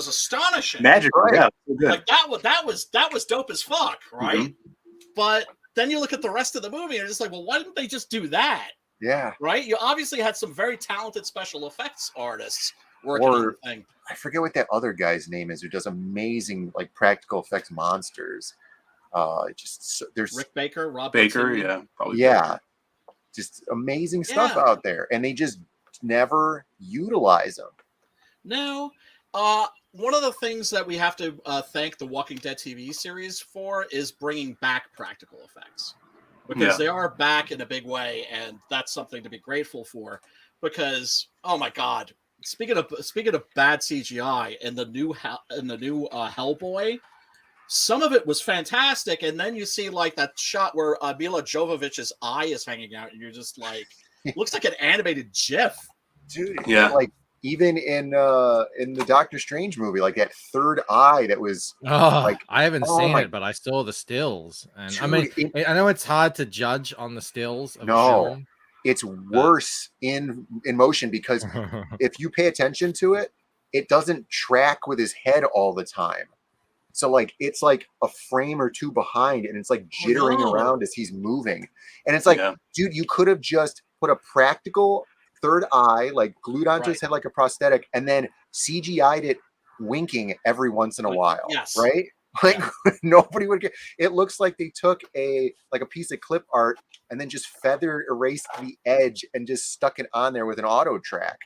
astonishing. Magic, yeah, like that was dope as fuck, right? But then you look at the rest of the movie and you're just like, well, why didn't they just do that? Yeah, right. You obviously had some very talented special effects artists working on the thing. I forget what that other guy's name is who does amazing like practical effects monsters. There's Rick Baker, Rob Baker, Baker. probably Baker. Just amazing stuff out there, and they just never utilize them. No, one of the things that we have to thank the Walking Dead TV series for is bringing back practical effects, because they are back in a big way, and that's something to be grateful for. Because oh my god, speaking of bad CGI in the new Hellboy. Some of it was fantastic, and then you see like that shot where Mila Jovovich's eye is hanging out, and you're just like, looks like an animated GIF, dude. Yeah, like even in the Doctor Strange movie, like that third eye that was like I haven't seen it, but I saw the stills, and dude, I mean, I know it's hard to judge on the stills of a film. It's worse in motion because if you pay attention to it, it doesn't track with his head all the time. So like it's like a frame or two behind, and it's like jittering around as he's moving. And it's like, dude, you could have just put a practical third eye, like glued onto his head like a prosthetic, and then CGI'd it winking every once in a while. Yes. Right? Like nobody would get. It looks like they took a piece of clip art and then just feather erased the edge and just stuck it on there with an auto track.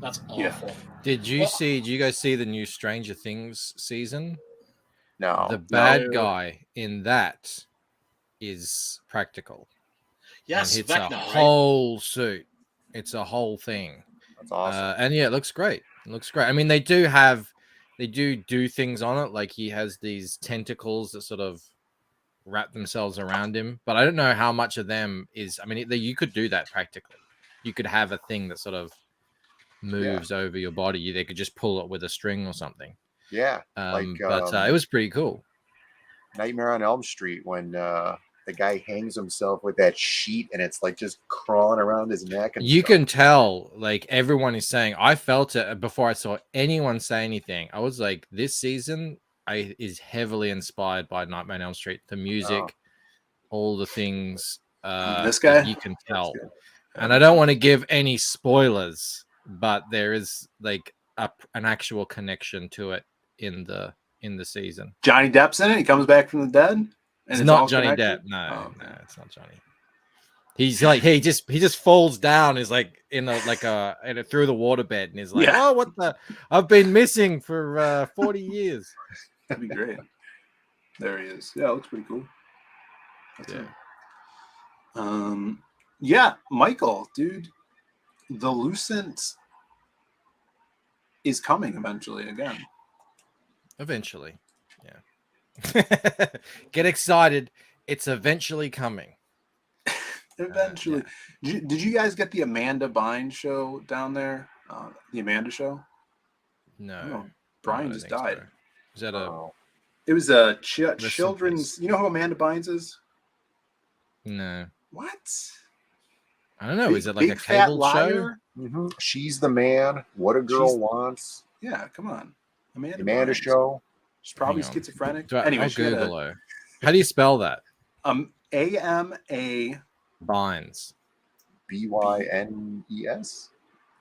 That's awful. Did you guys see the new Stranger Things season? No. The bad guy in that is practical. Yes, and it's Vecna, a whole suit. It's a whole thing. That's awesome. And yeah, it looks great. It looks great. I mean, they do things on it. Like he has these tentacles that sort of wrap themselves around him, but I don't know how much of them is. I mean, you could do that practically. You could have a thing that sort of moves over your body. They could just pull it with a string or something. Yeah, but it was pretty cool. Nightmare on Elm Street when the guy hangs himself with that sheet and it's like just crawling around his neck. And you can tell, like everyone is saying. I felt it before I saw anyone say anything. I was like, this season is heavily inspired by Nightmare on Elm Street. The music, all the things. This guy, you can tell. And I don't want to give any spoilers, but there is like an actual connection to it in the season. Johnny Depp's in it. He comes back from the dead. And it's not Johnny Depp. No, it's not Johnny. He's like he just falls down. He's like in a through the waterbed, and he's like, oh, what the? I've been missing for 40 years. That'd be great. There he is. Yeah, it looks pretty cool. Yeah, Michael, dude, the Lucent is coming eventually again. Eventually, yeah. Get excited! It's eventually coming. Eventually. Did you guys get the Amanda Bynes show down there? The Amanda show? No. Brian just died. So. Is that a? It was a children's. You know who Amanda Bynes is? No. What? I don't know. Is it like a cable show? Mm-hmm. She's the Man. What a Girl Wants. Yeah, come on. Amanda Bynes. Show. She's probably schizophrenic. Anyway, I'll Google her. How do you spell that? A-M-A. Bynes. B-Y-N-E-S.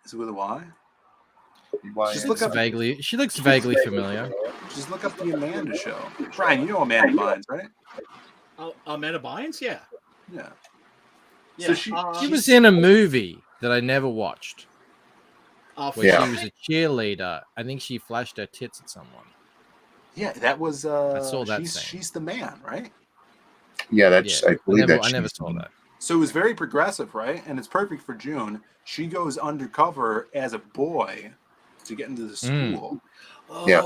Is it with a Y? Just look up vaguely. She looks vaguely familiar. Just look up the Amanda Show. Brian, you know Amanda Bynes, right? Oh, Amanda Bynes, yeah. Yeah. So she was in a movie that I never watched. Where she was a cheerleader. I think she flashed her tits at someone. Yeah, that was. I saw that. She's the Man, right? Yeah, that's. I believe I never saw that. So it was very progressive, right? And it's perfect for June. She goes undercover as a boy to get into the school. Oh, yeah.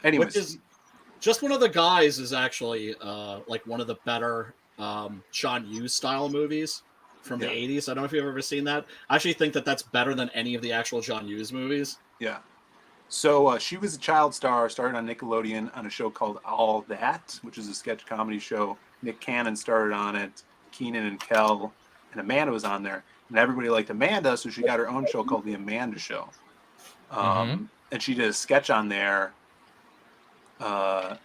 Anyways. Which is just one of the guys is actually like one of the better John Hughes style movies from the 80s. I don't know if you've ever seen that. I actually think that's better than any of the actual John Hughes movies. Yeah. So she was a child star, started on Nickelodeon on a show called All That, which is a sketch comedy show. Nick Cannon started on it, Keenan and Kel, and Amanda was on there. And everybody liked Amanda, so she got her own show called The Amanda Show. And she did a sketch on there. And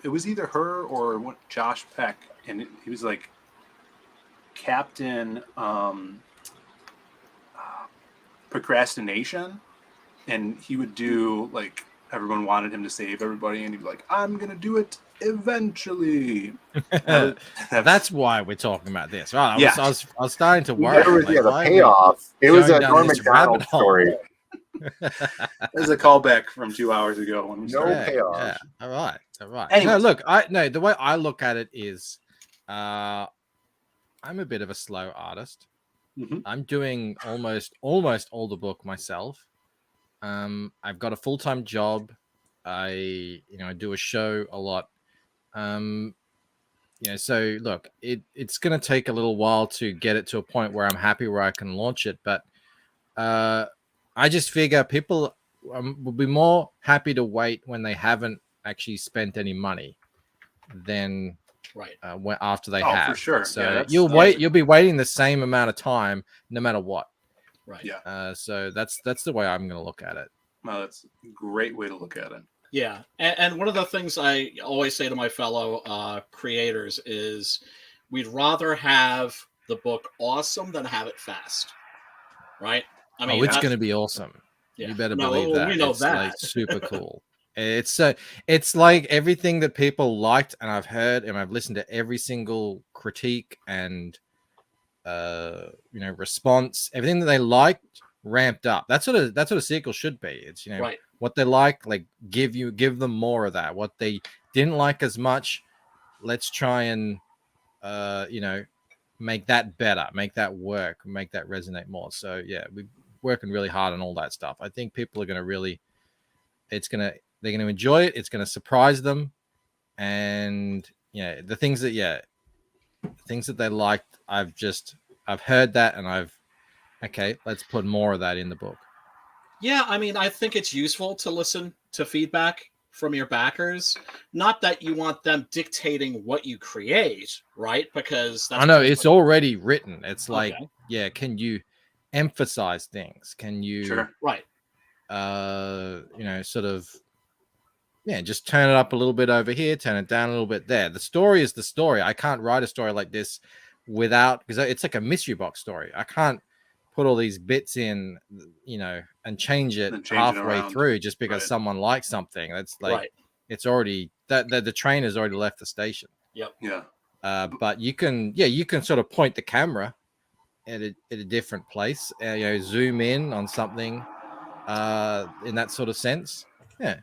it was either her or Josh Peck. And he was like Captain Procrastination. And he would do, like, everyone wanted him to save everybody. And he'd be like, I'm going to do it eventually. That's why we're talking about this. Right? I was starting to worry. The payoff. It was a Norm Macdonald story. There's a callback from 2 hours ago. When we payoff. Yeah. All right. Anyways. No, look, the way I look at it is I'm a bit of a slow artist. Mm-hmm. I'm doing almost all the book myself. I've got a full-time job. I do a show a lot. So look, it's going to take a little while to get it to a point where I'm happy where I can launch it. But I just figure people will be more happy to wait when they haven't actually spent any money than after they have. For sure. So you'll be waiting the same amount of time no matter what. Right. Yeah. So that's the way I'm going to look at it. Well, that's a great way to look at it. Yeah, and one of the things I always say to my fellow creators is we'd rather have the book awesome than have it fast, right? I mean, it's going to be awesome. Yeah. You better believe that. We know it's that. Like super cool. It's like everything that people liked, and I've heard, and I've listened to every single critique and response. Everything that they liked ramped up. That's what a sequel should be. It's what they like give them more of that. What they didn't like as much, let's try and make that better, make that work, make that resonate more. So yeah, we're working really hard on all that stuff. I think people are going to they're going to enjoy it. It's going to surprise them, and the things that they liked, I've heard that, and let's put more of that in the book. Yeah, I mean, I think it's useful to listen to feedback from your backers. Not that you want them dictating what you create, right? Because I know it's already written. It's like, can you emphasize things? Can you sort of just turn it up a little bit over here, turn it down a little bit there. The story is the story. I can't write a story like this because it's like a mystery box story. I can't put all these bits in, and change it halfway through just because someone likes something. That's like it's already the train has already left the station. Yep. Yeah. But you can sort of point the camera at a different place. Zoom in on something in that sort of sense. Yeah.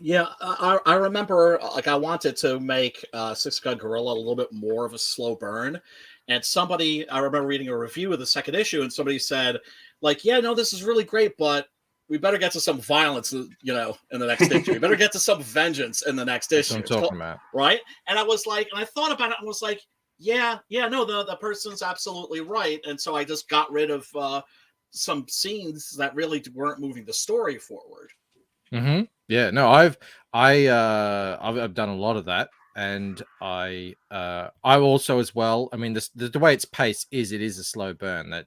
Yeah, I remember, I wanted to make Six Gun Gorilla a little bit more of a slow burn, and I remember reading a review of the second issue, and somebody said, this is really great, but we better get to some violence, in the next issue. We better get to some vengeance in the next issue. That's what I'm talking about. Right? And I was like, and I thought about it, and I was like, the person's absolutely right, and so I just got rid of some scenes that really weren't moving the story forward. Mm-hmm. Yeah, no, I've done a lot of that, and I also as well. I mean, the way it's paced it is a slow burn.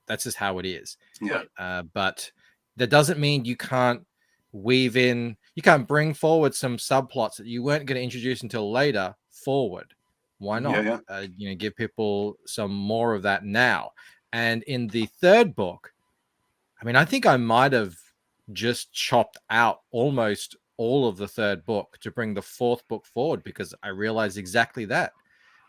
That's just how it is. Yeah. But that doesn't mean you can't you can't bring forward some subplots that you weren't going to introduce until later forward. Why not? Yeah. Give people some more of that now. And in the third book, I mean, I think I might have just chopped out almost all of the third book to bring the fourth book forward, because I realized exactly that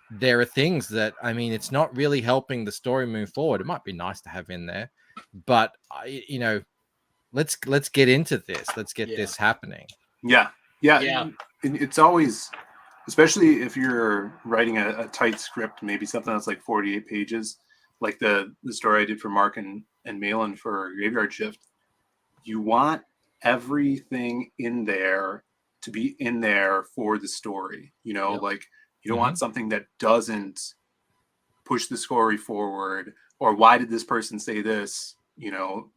there are things that, I mean, it's not really helping the story move forward. It might be nice to have in there, but let's get into this. Let's get this happening. Yeah. It's always, especially if you're writing a tight script, maybe something that's like 48 pages, like the story I did for Mark and Malin for Graveyard Shift. You want everything in there to be in there for the story. Like you don't want something that doesn't push the story forward, or why did this person say this? You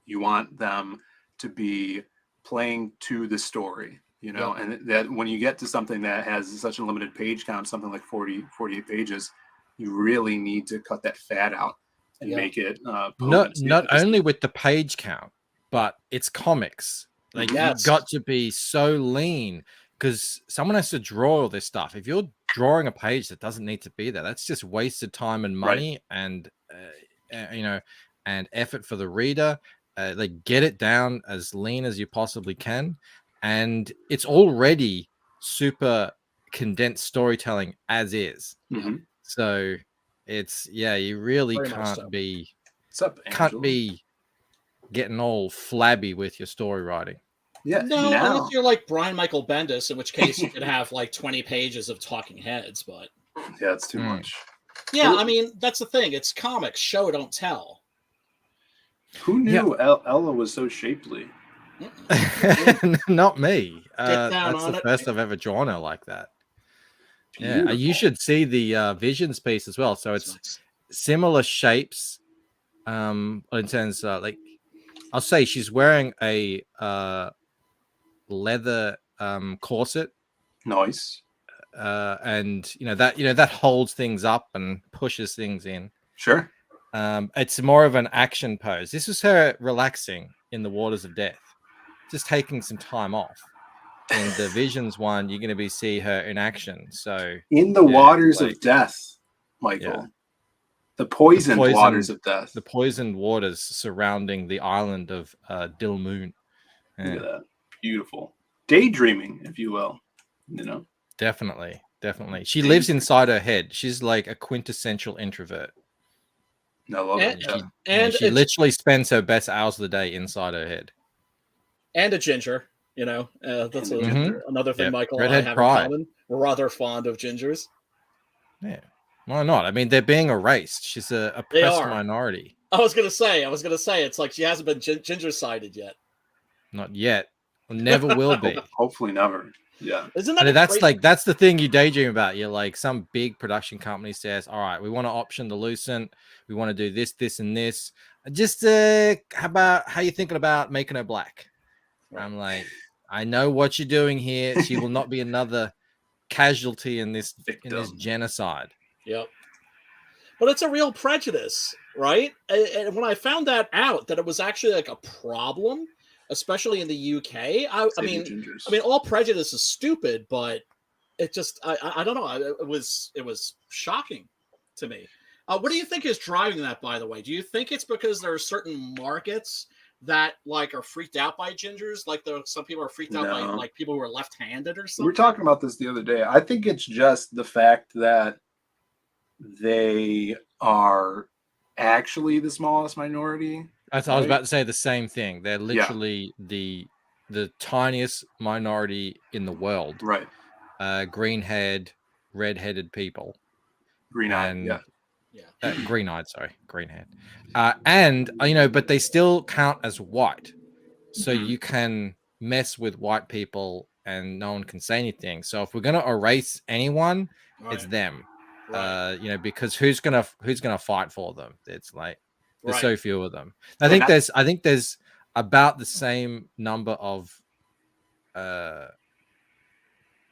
want them to be playing to the story, and that when you get to something that has such a limited page count, something like 48 pages, you really need to cut that fat out and make it not only with the page count, but it's comics. Like you've got to be so lean, because someone has to draw all this stuff. If you're drawing a page that doesn't need to be there, that's just wasted time and money, and and effort for the reader. Get it down as lean as you possibly can, and it's already super condensed storytelling as is. Mm-hmm. So it's you really can't be getting all flabby with your story writing. Yeah. No, unless you're like Brian Michael Bendis, in which case you could have like 20 pages of talking heads, but yeah, it's too much. Yeah, I mean, that's the thing. It's comics, show don't tell. Who knew Ella was so shapely? Not me. That's the first I've ever drawn her like that. Beautiful. Yeah, you should see the Visions piece as well. So it's similar shapes, In terms like I'll say she's wearing a leather corset. Nice. And that holds things up and pushes things in. Sure. It's more of an action pose. This is her relaxing in the waters of death, just taking some time off. In the Visions one, you're going to see her in action. So in the waters of death, Michael, the poisoned waters of death, the poisoned waters surrounding the island of Dil Moon. Look at that, beautiful daydreaming, if you will. Definitely. She lives inside her head. She's like a quintessential introvert. I love it. And she literally spends her best hours of the day inside her head. And a ginger, that's another thing Michael and I have in common. We're rather fond of gingers. Yeah. Why not? I mean, they're being erased. She's a oppressed minority. I was gonna say, it's like she hasn't been ginger-sided yet. Not yet. Never will be. Hopefully never. Yeah. Isn't that that's the thing you daydream about. You're like, some big production company says, all right, we want to option the Lucent. We want to do this, this, and this. Just how you thinking about making her black? Right. I'm like, I know what you're doing here. She will not be another casualty in this genocide. Yep. But it's a real prejudice, right? And when I found that out, that it was actually like a problem, especially in the UK. I mean, all prejudice is stupid, but it just, I don't know. It was shocking to me. What do you think is driving that, by the way? Do you think it's because there are certain markets that like are freaked out by gingers? Like some people are freaked out by like people who are left-handed or something? We were talking about this the other day. I think it's just the fact that they are actually the smallest minority. I was about to say the same thing. They're literally the tiniest minority in the world. Right. Green-haired, red-headed people. Green-eyed, green-eyed, sorry. Green-haired. And, but they still count as white. So you can mess with white people and no one can say anything. So if we're going to erase anyone, it's them. Right. Because who's gonna fight for them? It's like there's so few of them. I think there's about the same number of I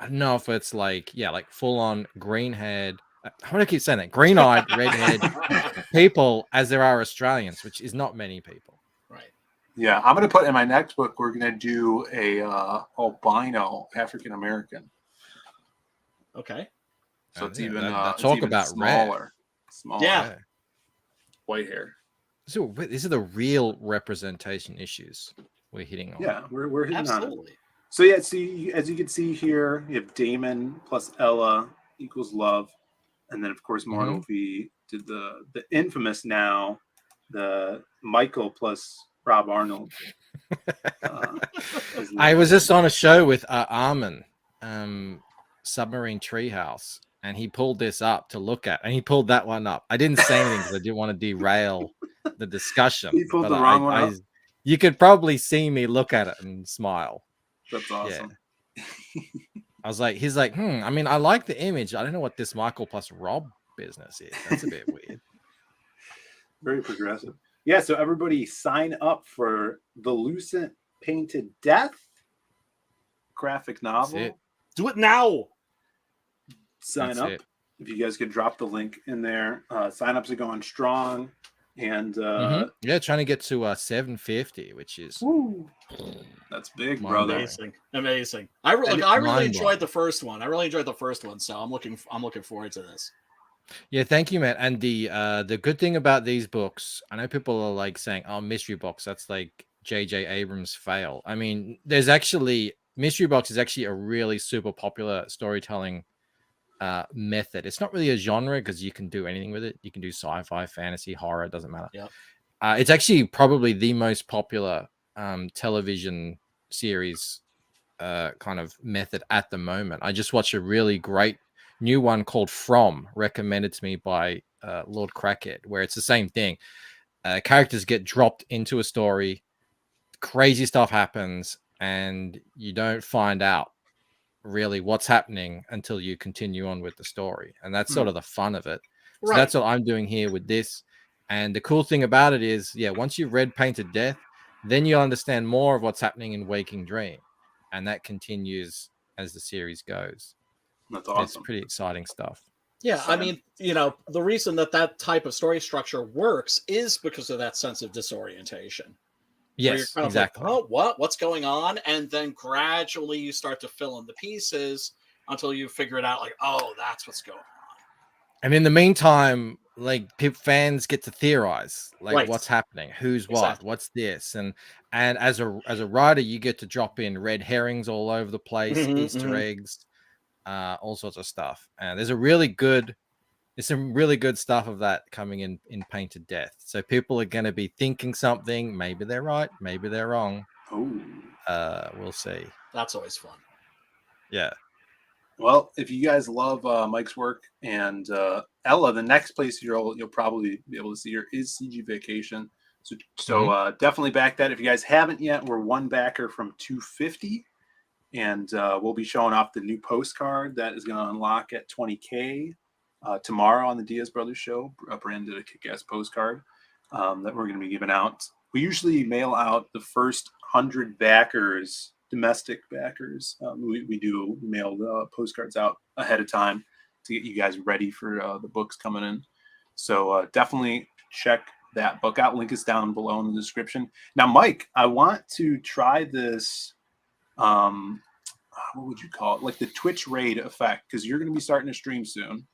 don't know if it's like full on green haired. How do I keep saying that? Green eyed, red haired people as there are Australians, which is not many people. Right. Yeah, I'm gonna put in my next book. We're gonna do a albino African American. Okay. So it's even talk about smaller. Yeah. White hair. So these are the real representation issues we're hitting on. Yeah, we're hitting Absolutely. on it. So yeah, see, as you can see here, you have Damon plus Ella equals love, and then of course Marno V did the infamous now the Michael plus Rob Arnold. I was just on a show with Armin, Submarine Treehouse. And he pulled this up to look at, and he pulled that one up. I didn't say anything because I didn't want to derail the discussion. He pulled the wrong one up. You could probably see me look at it and smile. That's awesome. Yeah. I was like, he's like, I mean, I like the image. I don't know what this Michael plus Rob business is. That's a bit weird. Very progressive. Yeah, so everybody sign up for The Lucent Painted Death graphic novel. Do it now. Sign up. If you guys could drop the link in there. Sign-ups are going strong. And trying to get to 750, which is that's big, brother. Amazing. I really enjoyed the first one. So I'm looking forward to this. Yeah, thank you, man. And the good thing about these books, I know people are like saying, "Oh, mystery box, that's like J.J. Abrams' fail." I mean, there's actually mystery box is actually a really super popular storytelling method. It's not really a genre because you can do anything with it. You can do sci-fi, fantasy, horror, it doesn't matter. Yep. It's actually probably the most popular television series kind of method at the moment. I just watched a really great new one called From, recommended to me by Lord Crackhead, where it's the same thing. Characters get dropped into a story, crazy stuff happens, and you don't find out really what's happening until you continue on with the story, and that's sort of the fun of it. So that's what I'm doing here with this. And the cool thing about it is, yeah, once you've read Painted Death, then you'll understand more of what's happening in Waking Dream. And that continues as the series goes. That's awesome. It's pretty exciting stuff. Yeah, I mean, the reason that type of story structure works is because of that sense of disorientation. Yes, Kind exactly. Of like, oh, what's going on? And then gradually you start to fill in the pieces until you figure it out. Like, oh, that's what's going on. And in the meantime, like fans get to theorize, like what's happening, who's what, what's this, and as a writer, you get to drop in red herrings all over the place, Easter eggs, all sorts of stuff. And there's some really good stuff of that coming in Painted Death. So people are going to be thinking something. Maybe they're right, maybe they're wrong. We'll see. That's always fun. Yeah. Well, if you guys love Mike's work and Ella, the next place you'll probably be able to see her is CG Vacation. So definitely back that. If you guys haven't yet, we're one backer from 250, and we'll be showing off the new postcard that is going to unlock at 20K tomorrow on the Diaz Brothers show. Brand did a kick-ass postcard that we're going to be giving out. We usually mail out the first 100 backers. Domestic backers, we do mail the postcards out ahead of time to get you guys ready for the books coming in. So definitely check that book out. Link is down below in the description. Now, Mike, I want to try this. What would you call it? Like the Twitch raid effect, because you're going to be starting to stream soon.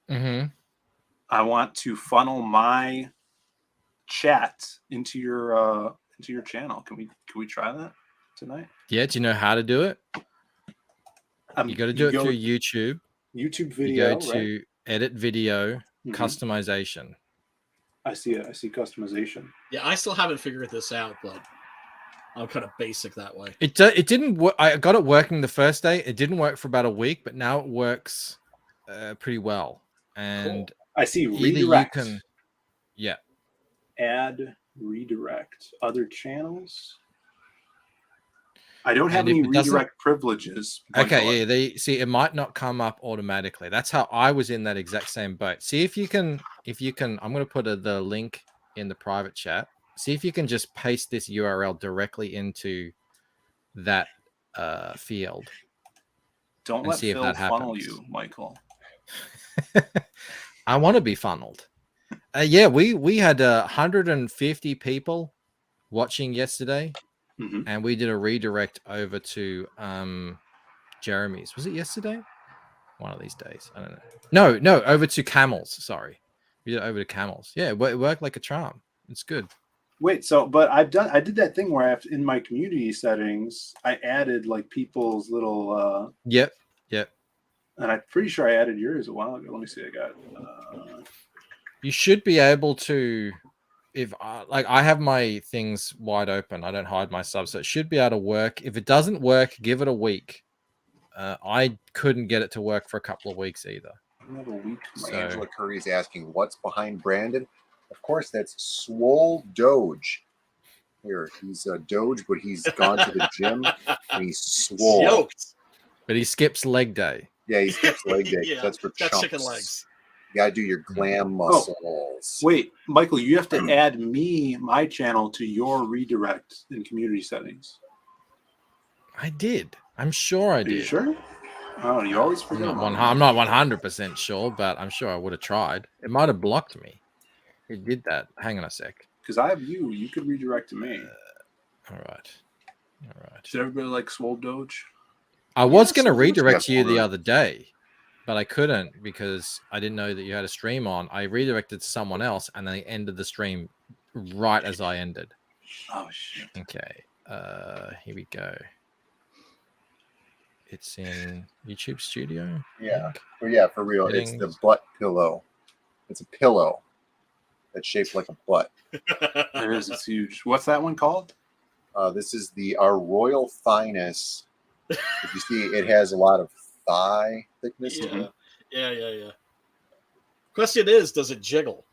I want to funnel my chat into your channel. Can we try that tonight? Yeah, do you know how to do it? You got to do it through YouTube. YouTube video. You go to edit video, customization. I see it. I see customization. Yeah, I still haven't figured this out, but I'm kind of basic that way. It didn't work. I got it working the first day. It didn't work for about a week, but now it works pretty well. And cool. I see redirect. Yeah. Add redirect other channels. I don't have any redirect privileges. Okay, yeah, they see it might not come up automatically. That's how I was in that exact same boat. See if you can. I'm going to put the link in the private chat. See if you can just paste this URL directly into that field. Don't let Phill funnel you, Michael. I want to be funneled. Yeah, we had 150 people watching yesterday. And we did a redirect over to Jeremy's. Was it yesterday? One of these days. I don't know. No, over to Camels. Sorry. We did it over to Camels. Yeah, it worked like a charm. It's good. Wait, but I did that thing where in my community settings, I added like people's little Yep. And I'm pretty sure I added yours a while ago. Let me see. I got you should be able to. If I have my things wide open, I don't hide my subs, so it should be able to work. If it doesn't work, give it a week. I couldn't get it to work for a couple of weeks either. Another week. Angela Curry is asking, "What's behind Brandon?" Of course, that's Swole Doge. Here, he's a Doge, but he's gone to the gym and he's swole. Yoked. But he skips leg day. Yeah, he skips leg day. Yeah, that's for chumps. chicken legs. You gotta do your glam muscles. Wait, Michael, you have to add my channel to your redirect in community settings. I did. I'm sure I did. Are you sure? Oh, you always forget. I'm not 100% sure, but I'm sure I would have tried. It might have blocked me. It did that. Hang on a sec. Because I have you. You could redirect to me. All right. Should everybody like Swole Doge? I was going to redirect you the other day, but I couldn't because I didn't know that you had a stream on. I redirected to someone else, and they ended the stream right as I ended. Oh, shit. Okay. Here we go. It's in YouTube Studio. Yeah. For real. It's the butt pillow. It's a pillow that's shaped like a butt. It is. It's huge. What's that one called? This is our Royal Finest. If you see, it has a lot of thigh thickness. Yeah. Question is, does it jiggle?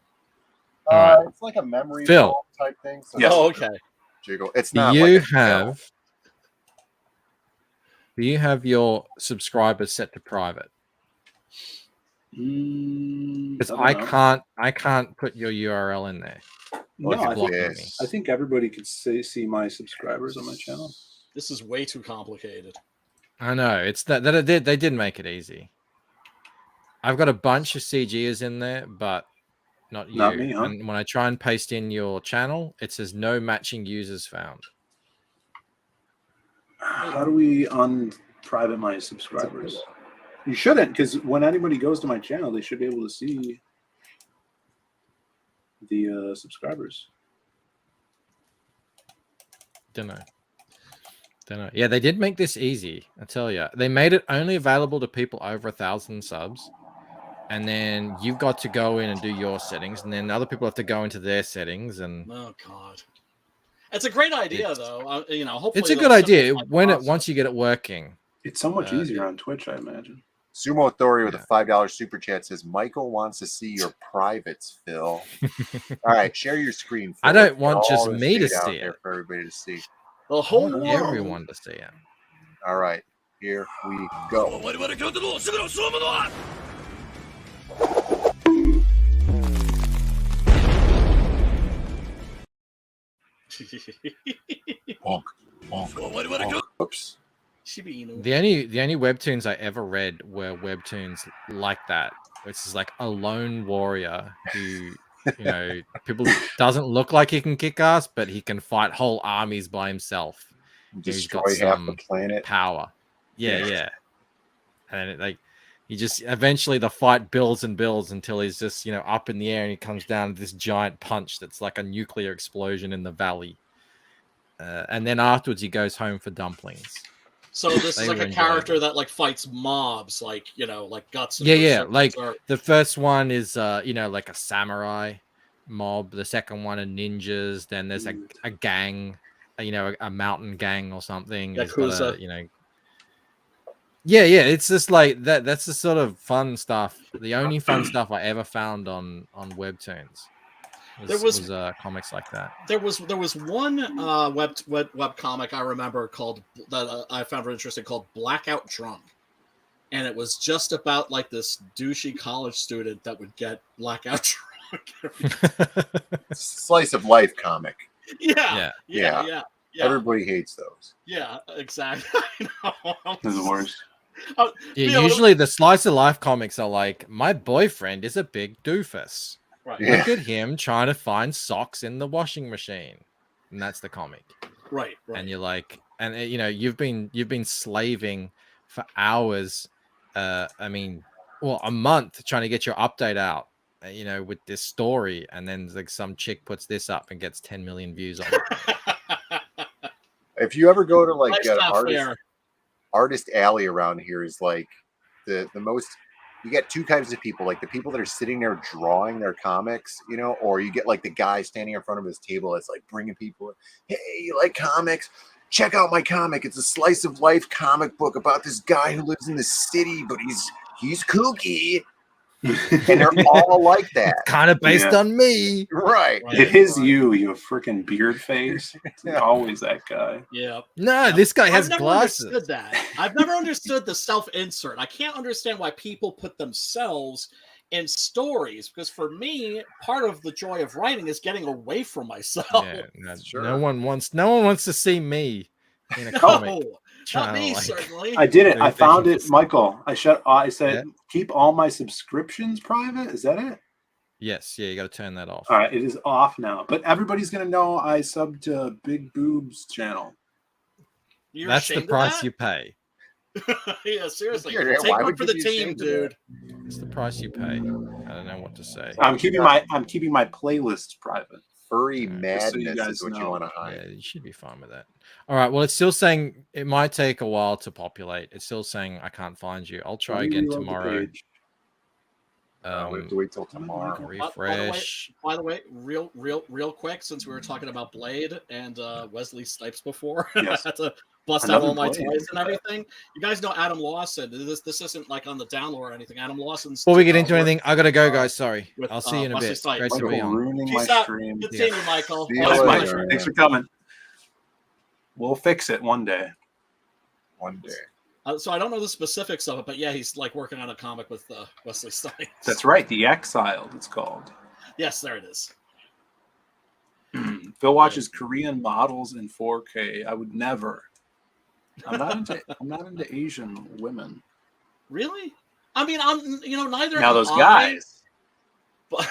It's like a memory Phill type thing. So Oh, okay. Jiggle. It's not. Do you have? Do you have your subscribers set to private? Because I can't put your URL in there. No, You're blocking me. I think everybody could see my subscribers on my channel. This is way too complicated. I know it's that they did make it easy. I've got a bunch of CGs in there, but not you. Not me, huh? And when I try and paste in your channel, it says no matching users found. How do we unprivate my subscribers? You shouldn't, because when anybody goes to my channel, they should be able to see the subscribers. Don't know. Yeah, they did make this easy. I tell you, they made it only available to people over 1,000 subs, and then you've got to go in and do your settings, and then other people have to go into their settings. And oh god, it's a great idea, though. You know, hopefully it's a good idea once you get it working. It's so much easier on Twitch, I imagine. Sumo Authority with a $5 super chat says, Michael wants to see your privates, Phil. All right, share your screen. Phil. I don't want just me to see it. For everybody to see. The whole world. Everyone to see it. All right, here we go. Oops. The only webtoons I ever read were webtoons like that, which is like a lone warrior who, people doesn't look like he can kick ass, but he can fight whole armies by himself. Destroy half the planet. Power. Yeah. And he just eventually the fight builds and builds until he's just up in the air and he comes down with this giant punch that's like a nuclear explosion in the valley. And then afterwards he goes home for dumplings. So this is like a character that like fights mobs, like Guts. Yeah. Like the first one is like a samurai mob. The second one are ninjas. Then there's a gang, a mountain gang or something. Yakuza. Yeah. It's just like that. That's the sort of fun stuff. The only fun stuff I ever found on webtoons. Was comics like that. There was one web comic I remember called that I found very interesting called Blackout Drunk, and it was just about like this douchey college student that would get blackout drunk. Slice of life comic. Yeah. Everybody hates those. Yeah, exactly. They're the worst. Usually the slice of life comics are like, my boyfriend is a big doofus. Right. Look at him trying to find socks in the washing machine, and that's the comic. Right. And you're like, and you've been slaving for hours. A month trying to get your update out. With this story, and then like some chick puts this up and gets 10 million views on it. If you ever go to like artist alley around here is like the most. You get two types of people, like the people that are sitting there drawing their comics, or you get like the guy standing in front of his table that's like bringing people, hey, you like comics? Check out my comic. It's a slice of life comic book about this guy who lives in the city, but he's kooky. And they're all like that. Kind of based on me. Right. It is you freaking beard face. It's always that guy. Yeah. No, this guy has glasses. I've never understood that. I've never understood the self-insert. I can't understand why people put themselves in stories, because for me, part of the joy of writing is getting away from myself. Yeah, no one wants to see me in a comic. Not me, certainly. I did it. I found it, Michael. I said, keep all my subscriptions private. Is that it? Yes. Yeah, you got to turn that off. All right, it is off now. But everybody's gonna know I subbed to Big Boob's channel. That's the price you pay. Yeah, seriously. Take one for the team, dude. It's the price you pay. I don't know what to say. I'm keeping my playlists private. Furry madness is what you want to hide. Yeah, you should be fine with that. All right. Well, it's still saying it might take a while to populate. It's still saying I can't find you. I'll try again tomorrow. We have to wait till tomorrow. Refresh. By the way, real quick, since we were talking about Blade and Wesley Snipes before, yes. I had to bust out all my toys and everything. You guys know Adam Lawson. This isn't like on the down low or anything. Adam Lawson's. Before we get into anything, I gotta go, guys. Sorry. I'll see you in a bit. Great to be on. Peace out. Good seeing you, Michael. Thanks for coming. We'll fix it one day. One day. So I don't know the specifics of it, but yeah, he's like working on a comic with Wesley Snipes. That's right, The Exiled. It's called. Yes, there it is. Phill watches Korean models in 4K. I would never. I'm not into Asian women. Really? I mean, I'm neither. Now those guys. But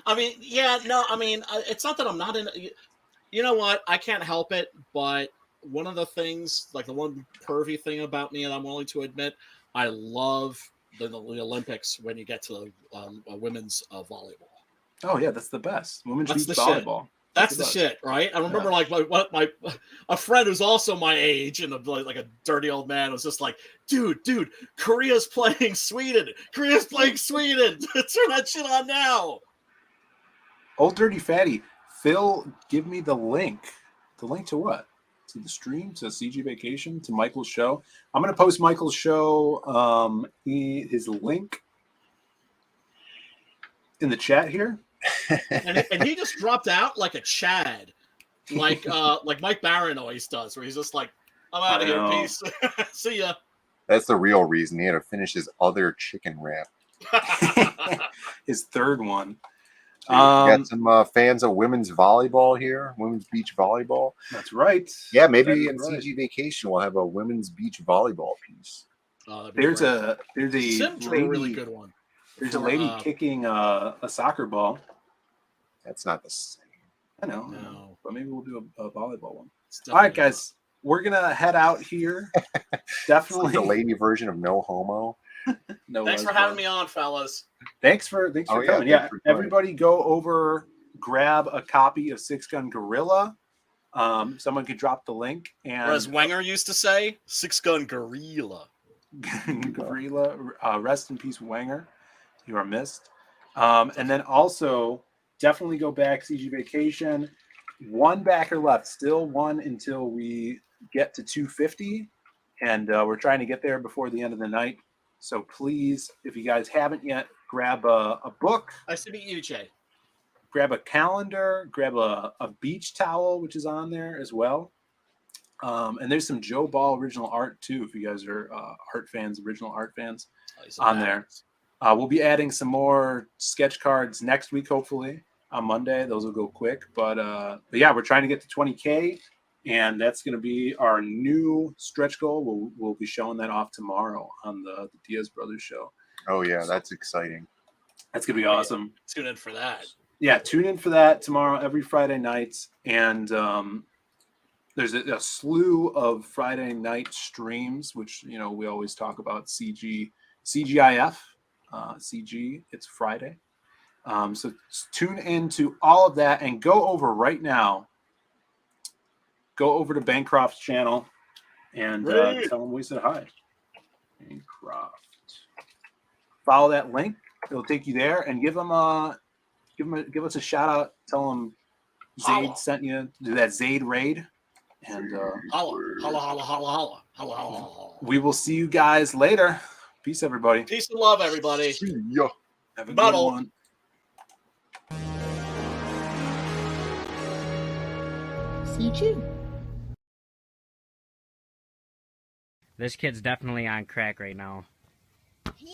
I mean, yeah, no, I mean, it's not that I'm not in. You know what? I can't help it, but one of the things, like the one pervy thing about me that I'm willing to admit, I love the Olympics when you get to women's volleyball. Oh yeah, that's the best. Women's beach volleyball. Shit. That's the shit, right? I remember a friend who's also my age and like a dirty old man was just like, dude, Korea's playing Sweden. Turn that shit on now. Old Dirty Fatty, Phill, give me the link. The link to what? To the stream, to CG Vacation, to Michael's show. I'm going to post Michael's show, his link in the chat here. and he just dropped out like a Chad, like Mike Barron always does, where he's just like, I'm out of here, peace, see ya. That's the real reason he had to finish his other chicken wrap. His third one. Got some fans of women's volleyball here, women's beach volleyball. That's right. Yeah, maybe in CG Vacation we'll have a women's beach volleyball piece. There's a really good one. There's a lady kicking a soccer ball. That's not the same. I know, but maybe we'll do a volleyball one. All right, guys, we're gonna head out here. Definitely the lady version of No Homo. Thanks for having me on, fellas. Thanks for coming. Yeah, everybody go over, grab a copy of Six Gun Gorilla. Someone could drop the link. And or as Wenger used to say, Six Gun Gorilla. Gorilla. Rest in peace, Wenger. You are missed. And then also definitely go back CG Vacation. One backer left, still one until we get to 250, and we're trying to get there before the end of the night. So please, if you guys haven't yet, grab a book. Nice to meet you, Jay. Grab a calendar. Grab a beach towel, which is on there as well. And there's some Joe Ball original art too. If you guys are art fans, original art fans, on there. We'll be adding some more sketch cards next week, hopefully on Monday. Those will go quick, but yeah, we're trying to get to 20K, and that's going to be our new stretch goal. We'll be showing that off tomorrow on the Diaz Brothers show. Oh yeah, that's exciting. That's going to be awesome. Tune in for that. Yeah, tune in for that tomorrow, every Friday nights, and there's a slew of Friday night streams, which we always talk about CGIF. CG, it's Friday. So tune into all of that and go over right now. Go over to Bancroft's channel and tell him we said hi. Bancroft. Follow that link. It'll take you there and give us a shout out. Tell him Zaid sent you to do that Zaid raid. And holla. We will see you guys later. Peace, everybody. Peace and love, everybody. See ya. Have a good one. CG. This kid's definitely on crack right now. Yeah!